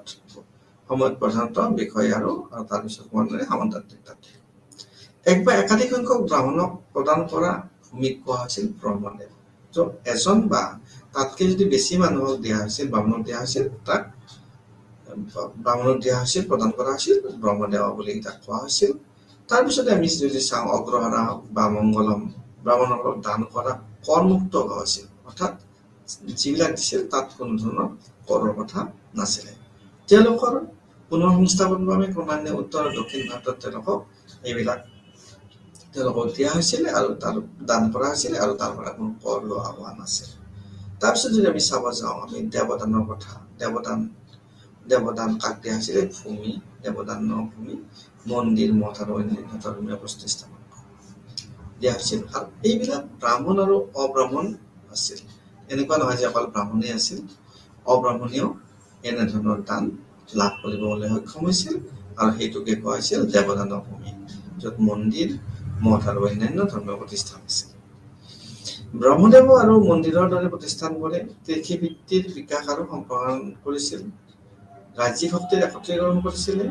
সময়ত প্ৰধানত বিষয় আৰু তাৰপিছত সামন্ততান্ত্ৰিক তান্ত্ৰিক। এক বা একাধিক সংখ্যক ব্ৰাহ্মণক প্ৰদান কৰা ভূমিক কোৱা হৈছিল ব্ৰহ্মদেৱ। তো এজন বা তাতকৈ যদি বেছি মানুহক দিয়া হৈছিল, ব্ৰাহ্মণক দিয়া হৈছিল, তাক ব্ৰাহ্মণক দিয়া হৈছিল, প্ৰদান কৰা হৈছিল ব্ৰহ্মদেৱা বুলি তাক কোৱা হৈছিল। তাৰপিছতে আমি যদি চাওঁ অগ্ৰহাৰা বা মংগলম, ব্ৰাহ্মণসকলক দান কৰা কৰমুক্ত হোৱা হৈছিল, অৰ্থাৎ যিবিলাক দিছিল তাত কোনো ধৰণৰ কৰৰ কথা নাছিলে। তেওঁলোকৰ পুনৰ সংস্থাপনৰ বাবে ক্ৰমান্বয়ে উত্তৰ আৰু দক্ষিণ ভাৰতত তেওঁলোকক দিয়া হৈছিলে আৰু তাৰ দান কৰা হৈছিলে আৰু তাৰ পৰা কোনো কৰ লোৱা হোৱা নাছিল। তাৰপিছত যদি আমি চাব যাওঁ আমি দেৱদানৰ কথা, দেৱদান কাক দিয়া হৈছিলে? ভূমি, দেৱদানৰ ভূমি, মন্দিৰ, মঠ আৰু অন্যান্য ধৰ্মীয় প্ৰতিষ্ঠান দিয়া হৈছিল। আৰু এইবিলাক ব্ৰাহ্মণ আৰু অব্ৰাহ্মণ আছিল, এনেকুৱা নহয় যে অকল ব্ৰাহ্মণেই আছিল, অব্ৰাহ্মণেও এনেধৰণৰ দান লাভ কৰিবলৈ সক্ষম হৈছিল আৰু সেইটোকে কোৱা হৈছিল দেৱদানৰ ভূমি, য'ত মন্দিৰ, মঠ আৰু অন্যান্য ধৰ্মীয় প্ৰতিষ্ঠান আছিল। ব্ৰহ্মদেৱ আৰু মন্দিৰৰ দৰে প্ৰতিষ্ঠানবোৰে কৃষিভিত্তিৰ বিকাশ আৰু সম্প্ৰসাৰণ কৰিছিল, ৰাজ্যিক শক্তিৰ একত্ৰীকৰণ কৰিছিলে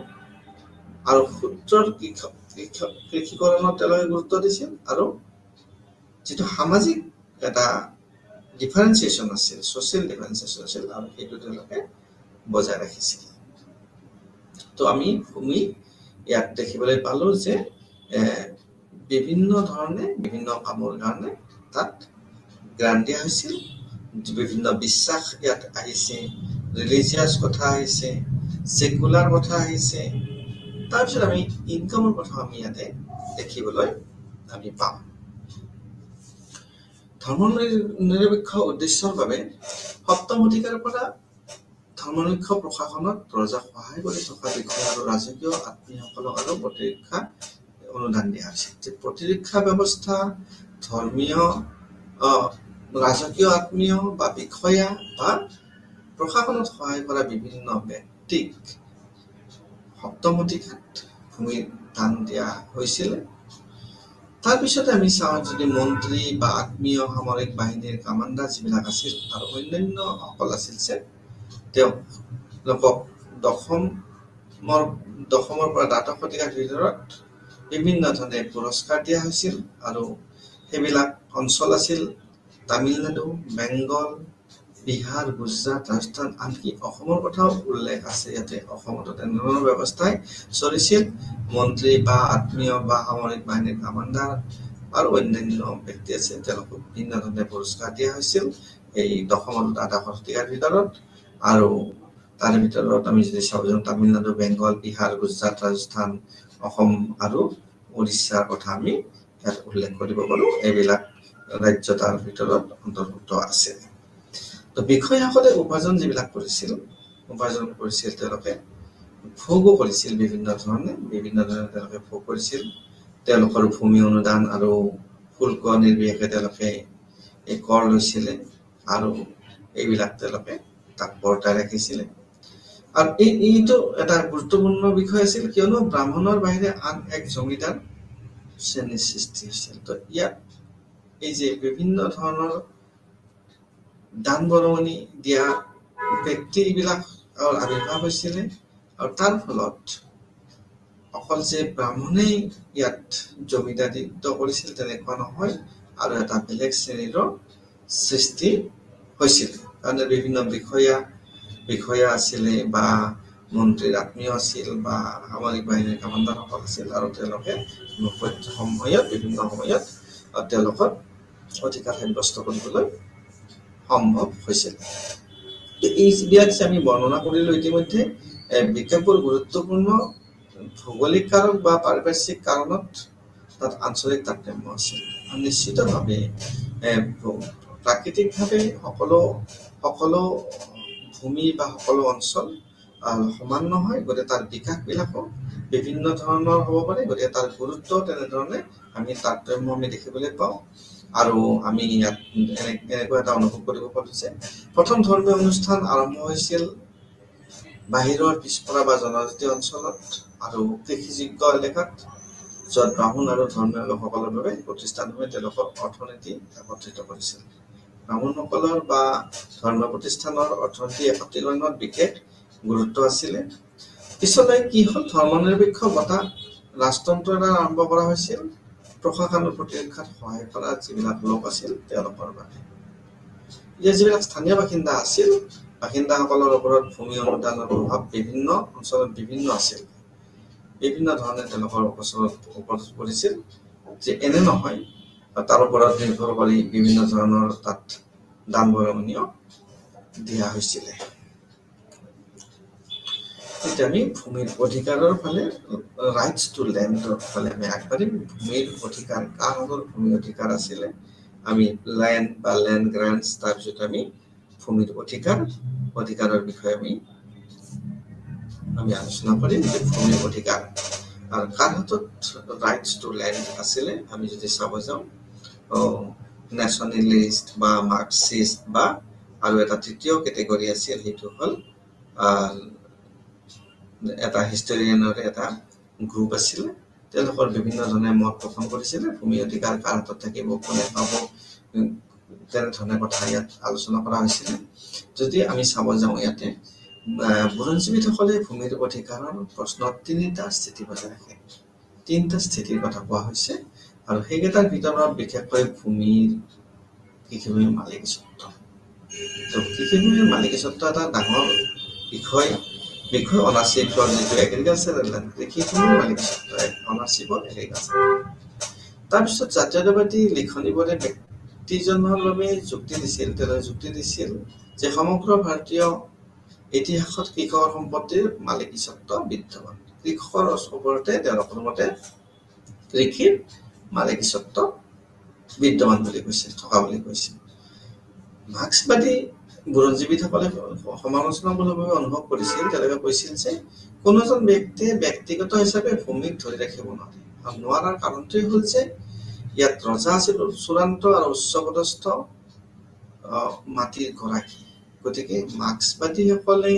আৰু ক্ষুদ্ৰ কৃষিকৰণত তেওঁলোকে গুৰুত্ব দিছিল আৰু যিটো সামাজিক এটা ডিফাৰেঞ্চিয়েশ্যন আছিল, ছ'চিয়েল ডিফাৰেঞ্চিয়েশ্যন আছিল আৰু সেইটো তেওঁলোকে বজাই ৰাখিছিল। তো আমি ভূমি ইয়াত দেখিবলৈ পালোঁ যে বিভিন্ন ধৰণে বিভিন্ন কামৰ কাৰণে তাত গ্ৰাণ্ট দিয়া হৈছিল বিভিন্ন বিশ্বাস ইয়াত আহিছে, ৰিলিজিয়াছ কথা আহিছে, সেকুলাৰ কথা আহিছে। তাৰপিছত আমি ইনকামৰ কথা আমি ইয়াতে দেখিবলৈ আমি পাম। ধৰ্মনিৰপেক্ষ উদ্দেশ্যৰ বাবে ৭ম শতিকাৰ পৰা ধৰ্মনিৰপেক্ষ প্ৰশাসনত ৰজাক সহায় কৰি থকা বিষয় আৰু ৰাজকীয় আত্মীয়সকলক আৰু প্ৰতিৰক্ষা অনুদান দিয়া হৈছিল। প্ৰতিৰক্ষা ব্যৱস্থা ধৰ্মীয় ৰাজকীয় আত্মীয় বা বিষয়া বা প্ৰশাসনত সহায় কৰা বিভিন্ন ব্যক্তিক ৭ম শতিকাত ভূমিৰ দান দিয়া হৈছিল। তাৰপিছতে আমি চাওঁ যদি মন্ত্ৰী বা আত্মীয় সামৰিক বাহিনীৰ কামাণ্ডাৰ যিবিলাক আছিল আৰু অন্যান্য সকল আছিল যে তেওঁলোকক দশমৰ পৰা দ্বাদশ শতিকাৰ ভিতৰত বিভিন্ন ধৰণে পুৰস্কাৰ দিয়া হৈছিল আৰু সেইবিলাক অঞ্চল আছিল তামিলনাডু, বেংগল, বিহাৰ, গুজৰাট, ৰাজস্থান, আনকি অসমৰ কথাও উল্লেখ আছে। ইয়াতে অসমতো তেনেধৰণৰ ব্যৱস্থাই চলিছিল। মন্ত্ৰী বা আত্মীয় বা সামৰিক বাহিনীৰ কামাণ্ডাৰ আৰু অন্যান্য ব্যক্তি আছে, তেওঁলোকক বিভিন্ন ধৰণে পুৰস্কাৰ দিয়া হৈছিল এই দশম আৰু দ্বাদশ শতিকাৰ ভিতৰত। আৰু তাৰে ভিতৰত আমি যদি চাব যাওঁ তামিলনাডু, বেংগল, বিহাৰ, গুজৰাট, ৰাজস্থান, অসম আৰু উৰিষ্যাৰ কথা আমি ইয়াত উল্লেখ কৰিব পাৰোঁ। এইবিলাক ৰাজ্য তাৰ ভিতৰত অন্তৰ্ভুক্ত আছে। তো বিষয়াসকলে উপাৰ্জন যিবিলাক কৰিছিল তেওঁলোকে ভোগো কৰিছিল বিভিন্ন ধৰণে তেওঁলোকে ভোগ কৰিছিল। তেওঁলোকৰ ভূমি অনুদান আৰু শুল্ক নিৰ্বিশেষে তেওঁলোকে এই কৰ লৈছিলে আৰু এইবিলাক তেওঁলোকে তাক বৰ্তাই ৰাখিছিলে। আৰু এইটো এটা গুৰুত্বপূৰ্ণ বিষয় আছিল, কিয়নো ব্ৰাহ্মণৰ বাহিৰে আন এক জমিদাৰ শ্ৰেণীৰ সৃষ্টি হৈছিল। তো ইয়াত এই যে বিভিন্ন ধৰণৰ দান বৰঙণি দিয়া ব্যক্তিবিলাক আৱিৰ্ভাৱ হৈছিলে আৰু তাৰ ফলত অকল যে ব্ৰাহ্মণেই ইয়াত জমিদাৰিত্ব কৰিছিল তেনেকুৱা নহয়, আৰু এটা বেলেগ শ্ৰেণীৰো সৃষ্টি হৈছিল। কাৰণ বিভিন্ন বিষয়া আছিলে বা মন্ত্ৰীৰ আত্মীয় আছিল বা সামৰিক বাহিনীৰ কামাণ্ডাৰসকল আছিল, আৰু তেওঁলোকে বিভিন্ন সময়ত তেওঁলোকৰ অধিকাৰ সাব্যস্ত কৰিবলৈ সম্ভৱ হৈছিল। এইবিলাক যে আমি বৰ্ণনা কৰিলোঁ ইতিমধ্যে, বিশেষকৈ গুৰুত্বপূৰ্ণ ভৌগোলিক কাৰক বা পাৰিপাৰ্শ্বিক কাৰণত তাত আঞ্চলিক তাৰতম্য আছিল। নিশ্চিতভাৱে প্ৰাকৃতিকভাৱে সকলো ভূমি বা সকলো অঞ্চল সমান নহয়, গতিকে তাৰ বিকাশবিলাকো বিভিন্ন ধৰণৰ হ'ব পাৰে। গতিকে তাৰ গুৰুত্ব তেনেধৰণে আমি তাৰতম্য আমি দেখিবলৈ পাওঁ। আৰু আমি ইয়াত এনেকুৱা এটা অনুভৱ কৰিব পাৰোঁ যে প্ৰথম ধৰ্মীয় অনুষ্ঠান আৰম্ভ হৈছিল বাহিৰৰ পিছপৰা বা জনজাতি অঞ্চলত আৰু কৃষিযোগ্য এলেকাত, য'ত ব্ৰাহ্মণ আৰু ধৰ্মীয় লোকসকলৰ বাবে প্ৰতিষ্ঠানসমূহে তেওঁলোকৰ অৰ্থনীতি একত্ৰিত কৰিছিল। ব্ৰাহ্মণসকলৰ বা ধৰ্মীয় প্ৰতিষ্ঠানৰ অৰ্থনীতি একত্ৰীকৰণত বিশেষ গুৰুত্ব আছিলে। পিছলৈ কি হ'ল, ধৰ্মনিৰপেক্ষ বঁটা ৰাজতন্ত্ৰ এটা আৰম্ভ কৰা হৈছিল প্ৰশাসন আৰু প্ৰতিৰক্ষাত সহায় কৰা যিবিলাক লোক আছিল তেওঁলোকৰ বাবে। ইয়াৰ যিবিলাক স্থানীয় বাসিন্দা আছিল, বাসিন্দাসকলৰ ওপৰত ভূমি অনুদানৰ প্ৰভাৱ বিভিন্ন অঞ্চলত বিভিন্ন আছিল। বিভিন্ন ধৰণে তেওঁলোকৰ ওপৰত পৰিছিল যে এনে নহয়, তাৰ ওপৰত নিৰ্ভৰ কৰি বিভিন্ন ধৰণৰ তাত দান বৰঙণিও দিয়া হৈছিলে। এতিয়া আমি ভূমিৰ অধিকাৰৰ ফালে, ৰাইটছ টু লেণ্ডৰ ফালে আমি আগবাঢ়িম। ভূমিৰ অধিকাৰ, কাৰ হাতত ভূমি অধিকাৰ আছিলে, আমি লেণ্ড বা লেণ্ড গ্ৰাণ্টছ, তাৰপিছত আমি ভূমিৰ অধিকাৰৰ বিষয়ে আমি আলোচনা কৰিম যে ভূমিৰ অধিকাৰ আৰু কাৰ হাতত ৰাইটছ টু লেণ্ড আছিলে। আমি যদি চাব যাওঁ নেশ্যনেলিষ্ট বা মাৰ্কচিষ্ট বা আৰু এটা তৃতীয় কেটেগৰী আছিল, সেইটো হ'ল এটা হিষ্টৰিয়ানৰ এটা গ্ৰুপ আছিলে। তেওঁলোকৰ বিভিন্ন ধৰণে মত পোষণ কৰিছিলে ভূমি অধিকাৰ কাৰ হাতত থাকিব, কোনে পাব, তেনেধৰণে কথা ইয়াত আলোচনা কৰা হৈছিলে। যদি আমি চাব যাওঁ ইয়াতে বুৰঞ্জীবিদসকলে ভূমিৰ অধিকাৰৰ প্ৰশ্নত তিনিটা স্থিতি বজাই ৰাখে। তিনিটা স্থিতিৰ কথা কোৱা হৈছে, আৰু সেইকেইটাৰ ভিতৰত বিশেষকৈ কৃষিভূমিৰ মালিকীস্বত্ব। কৃষিভূমিৰ মালিকীস্বত্ব এটা ডাঙৰ বিষয় অনাৰশ্বিপ যিটো এগ্ৰিকালচাৰেল লেণ্ড, কৃষিভূমিৰ মালিকীস্বত্ব অনাৰশ্বিপ এগ্ৰিকালচাৰ। তাৰপিছত জাতীয়তাবাদী লিখনিবোৰে ব্যক্তিজনৰ বাবে যুক্তি দিছিল, তেওঁ যুক্তি দিছিল যে সমগ্ৰ ভাৰতীয় ইতিহাসত কৃষকৰ সম্পত্তিৰ মালিকীস্বত্ব বিদ্যমান। কৃষকৰ ওপৰতে তেওঁলোকৰ মতে কৃষিৰ মালিকীস্বত্ব বিদ্যমান বুলি কৈছিল, থকা বুলি কৈছিল। মাৰ্ক্সবাদী বুৰঞ্জীবিদসকলে সমালোচনামূলকভাৱে অনুভৱ কৰিছিল, তেওঁলোকে কৈছিল যে কোনো এজন ব্যক্তিয়ে ব্যক্তিগত হিচাপে ভূমিক ধৰি ৰাখিব নোৱাৰে। আৰু নোৱাৰাৰ কাৰণটোৱে হ'ল যে ইয়াত ৰজা আছিল চূড়ান্ত আৰু উচ্চপদস্থ মাটিৰ গৰাকী। গতিকে মাৰ্ক্সবাদীসকলে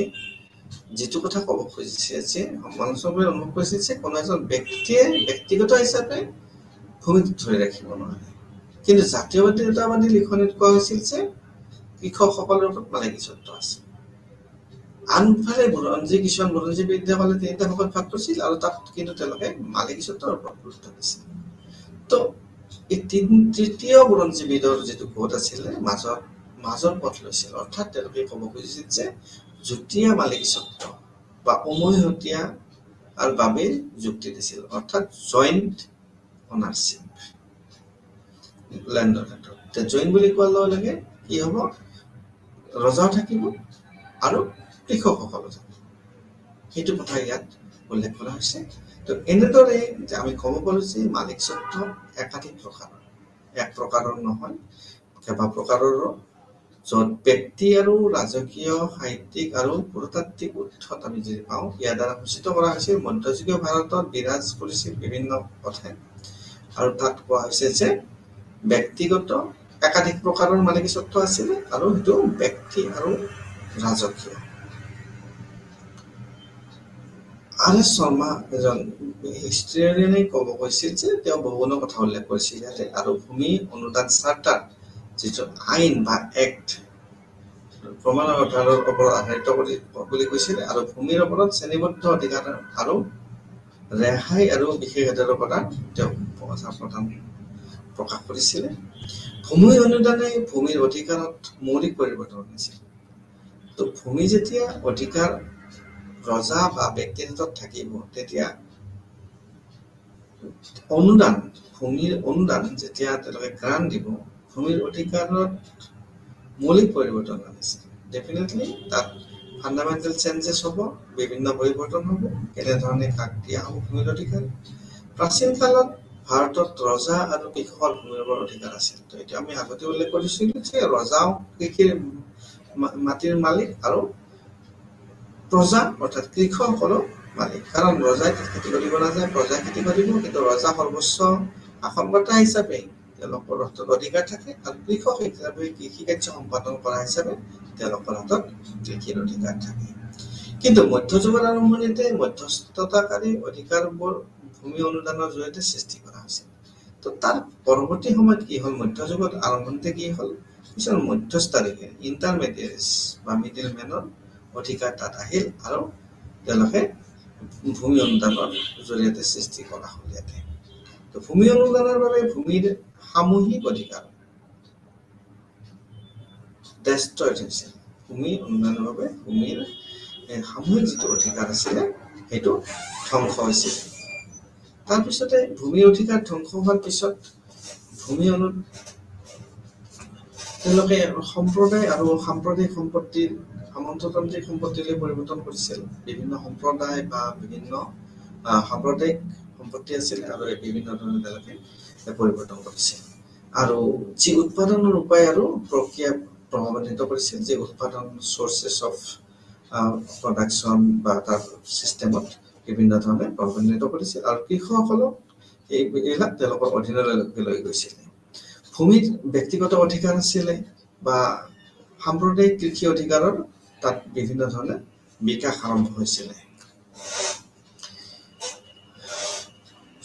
যিটো কথা ক'ব খুজিছে যে সমালোচনামূলকভাৱে অনুভৱ কৰিছিল যে কোনো এজন ব্যক্তিয়ে ব্যক্তিগত হিচাপে ভূমিক ধৰি ৰাখিব নোৱাৰে। কিন্তু জাতীয়তাবাদী লিখনিত কোৱা হৈছিল যে কৃষকসকলৰ ওপৰত মালিকীস্বত্ব আছে। আনফালে কিছুমান বুৰঞ্জীবিদসকলে তিনিটা ভাগত ভাগ কৰিছিল আৰু তাত কিন্তু তেওঁলোকে মালিকীস্বত্বৰ ওপৰত গুৰুত্ব দিছিল। তো এই তৃতীয় বুৰঞ্জীবিদৰ যিটো গোট আছিলে মাজৰ পথ লৈছিল, অৰ্থাৎ তেওঁলোকে ক'ব খুজিছিল যে যুটীয়া মালিকীস্বত্ব বা উমৈহতীয়া আৰু বাবে যুক্তি দিছিল, অৰ্থাৎ জইণ্ট অনাৰশ্বিপ লেণ্ডৰ ক্ষেত্ৰত। জইণ্ট বুলি কোৱাৰ লগে লগে কি হ'ব, ৰজাও থাকিব আৰু কৃষকসকলো থাকিব, সেইটো কথা ইয়াত উল্লেখ কৰা হৈছে। তো এনেদৰে যে আমি ক'ব পাৰোঁ যে মালিকীস্বত্ব একাধিক প্ৰকাৰৰ, এক প্ৰকাৰৰ নহয়, কেইবা প্ৰকাৰৰো, য'ত ব্যক্তি আৰু ৰাজকীয়, সাহিত্যিক আৰু পুৰাতাত্ত্বিক উৎসত আমি যদি পাওঁ, ইয়াৰ দ্বাৰা সূচিত কৰা হৈছিল মধ্যযুগীয় ভাৰতত বিৰাজ কৰিছিল বিভিন্ন কথাই। আৰু তাত কোৱা হৈছে যে ব্যক্তিগত একাধিক প্ৰকাৰৰ মালিকীস্বত্ব আছিলে আৰু সেইটো ব্যক্তি আৰু ৰাজকীয়। R.S. শৰ্মা এজন হিষ্টৰিয়ানে ক'ব কৈছিল যে তেওঁ বহুগুণৰ কথা উল্লেখ কৰিছিল ইয়াতে, আৰু ভূমি অনুদান চাৰ্টাৰ যিটো আইন বা এক্ট প্ৰমাণৰ আধাৰৰ ওপৰত আধাৰিত বুলি কৈছিল, আৰু ভূমিৰ ওপৰত শ্ৰেণীবদ্ধ অধিকাৰ আৰু ৰেহাই আৰু বিশেষাধিকাৰৰ পৰা তেওঁ প্ৰকাশ কৰিছিলে। ভূমি অনুদানে ভূমিৰ অধিকাৰত মৌলিক পৰিৱৰ্তন আনিছিল। তো ভূমি যেতিয়া অধিকাৰ ৰজা বা ব্যক্তিৰ হাতত থাকিব, তেতিয়া ভূমিৰ অনুদান যেতিয়া তেওঁলোকে গ্ৰাণ্ট দিব, ভূমিৰ অধিকাৰত মৌলিক পৰিৱৰ্তন আনিছিল। ডেফিনেটলি তাত ফাণ্ডামেণ্টেল চেঞ্জেছ হ'ব, বিভিন্ন পৰিৱৰ্তন হ'ব, কেনেধৰণে কাক দিয়া হ'ব ভূমিৰ অধিকাৰ। প্ৰাচীন কালত ভাৰতত ৰজা আৰু কৃষকৰ ভূমিৰ অধিকাৰ আছিল। তো এতিয়া আমি আগতে উল্লেখ কৰিছিলোঁ যে ৰজাও কৃষিৰ মাটিৰ মালিক আৰু প্ৰজা অৰ্থাৎ কৃষকসকলৰ মালিক, কাৰণ ৰজাই খেতি কৰিব নাযায়, প্ৰজাই খেতি কৰিব, কিন্তু ৰজা সৰ্বোচ্চ শাসনকৰ্তা হিচাপে তেওঁলোকৰ হাতত অধিকাৰ থাকে, আৰু কৃষক হিচাপে কৃষি কাৰ্য সম্পাদন কৰা হিচাপে তেওঁলোকৰ হাতত কৃষিৰ অধিকাৰ থাকে। কিন্তু মধ্যযুগৰ আৰম্ভণিতে মধ্যস্থতাকাৰী অধিকাৰবোৰ ভূমি অনুদানৰ জৰিয়তে সৃষ্টি কৰা হৈছিল। তো তাৰ পৰৱৰ্তী সময়ত কি হ'ল, মধ্যযুগত আৰম্ভণিতে কি হ'ল, কিছুমান মধ্যস্থতাকাৰী ইণ্টাৰমেডিয়েটছ বা মিডিল মেনৰ অধিকাৰ তাত আহিল, আৰু তেওঁলোকে ভূমি অনুদানৰ জৰিয়তে সৃষ্টি কৰা হ'ল ইয়াতে। তো ভূমি অনুদানৰ বাবে ভূমিৰ সামূহিক অধিকাৰ ডেষ্ট্ৰইড হৈছিল। ভূমি অনুদানৰ বাবে ভূমিৰ সামূহিক যিটো অধিকাৰ আছিলে সেইটো ধ্বংস হৈছিল। তাৰপিছতে ভূমিৰ অধিকাৰ ধ্বংস হোৱাৰ পিছত তেওঁলোকে সম্প্ৰদায় আৰু সাম্প্ৰদায়িক সম্পত্তিৰ সামন্ততান্ত্ৰিক সম্পত্তিলৈ পৰিৱৰ্তন কৰিছিল। বিভিন্ন সম্প্ৰদায় বা বিভিন্ন সাম্প্ৰদায়িক সম্পত্তি আছিল, আৰু বিভিন্ন ধৰণে তেওঁলোকে পৰিৱৰ্তন কৰিছিল। আৰু যি উৎপাদনৰ উপায় আৰু প্ৰক্ৰিয়া প্ৰভাৱান্বিত কৰিছিল, যি উৎপাদন চ'ৰ্চেছ অফ প্ৰডাকশ্যন বা তাৰ ছিষ্টেমত বিভিন্ন ধৰণে প্ৰভাৱান্বিত কৰিছিল, আৰু কৃষকসকলক এইবিলাক তেওঁলোকৰ অধীনলৈ লৈ গৈছিল। ভূমিত ব্যক্তিগত অধিকাৰ আছিলে বা সাম্প্ৰদায়িক কৃষি অধিকাৰৰ তাত বিভিন্ন ধৰণে বিকাশ আৰম্ভ হৈছিলে।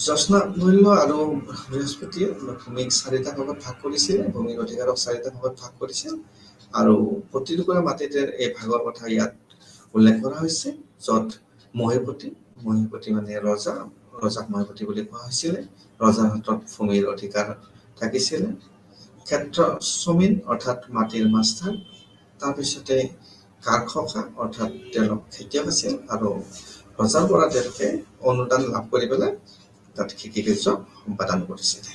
জ্যোৎস্নামূল্য আৰু বৃহস্পতিয়ে ভূমিক 4টা ভাগত ভাগ কৰিছিল, ভূমিৰ অধিকাৰক 4টা ভাগত ভাগ কৰিছিল, আৰু প্ৰতিটুকুৰা মাটিতে এই ভাগৰ কথা ইয়াত উল্লেখ কৰা হৈছে, য'ত মহীপতি মানে ৰজাক মহীপতি বুলি কোৱা হৈছিলে, ৰজাৰ হাতত ভূমিৰ অধিকাৰ থাকিছিলে। ক্ষেত্ৰ শ্ৰমিক অৰ্থাৎ মাটিৰ মাষ্টাৰ, তাৰপিছতে কাৰখকা অৰ্থাৎ তেওঁলোক খেতিয়ক আছিল, আৰু ৰজাৰ পৰা তেওঁলোকে অনুদান লাভ কৰি পেলাই তাত কৃষি কাৰ্য সম্পাদন কৰিছিলে।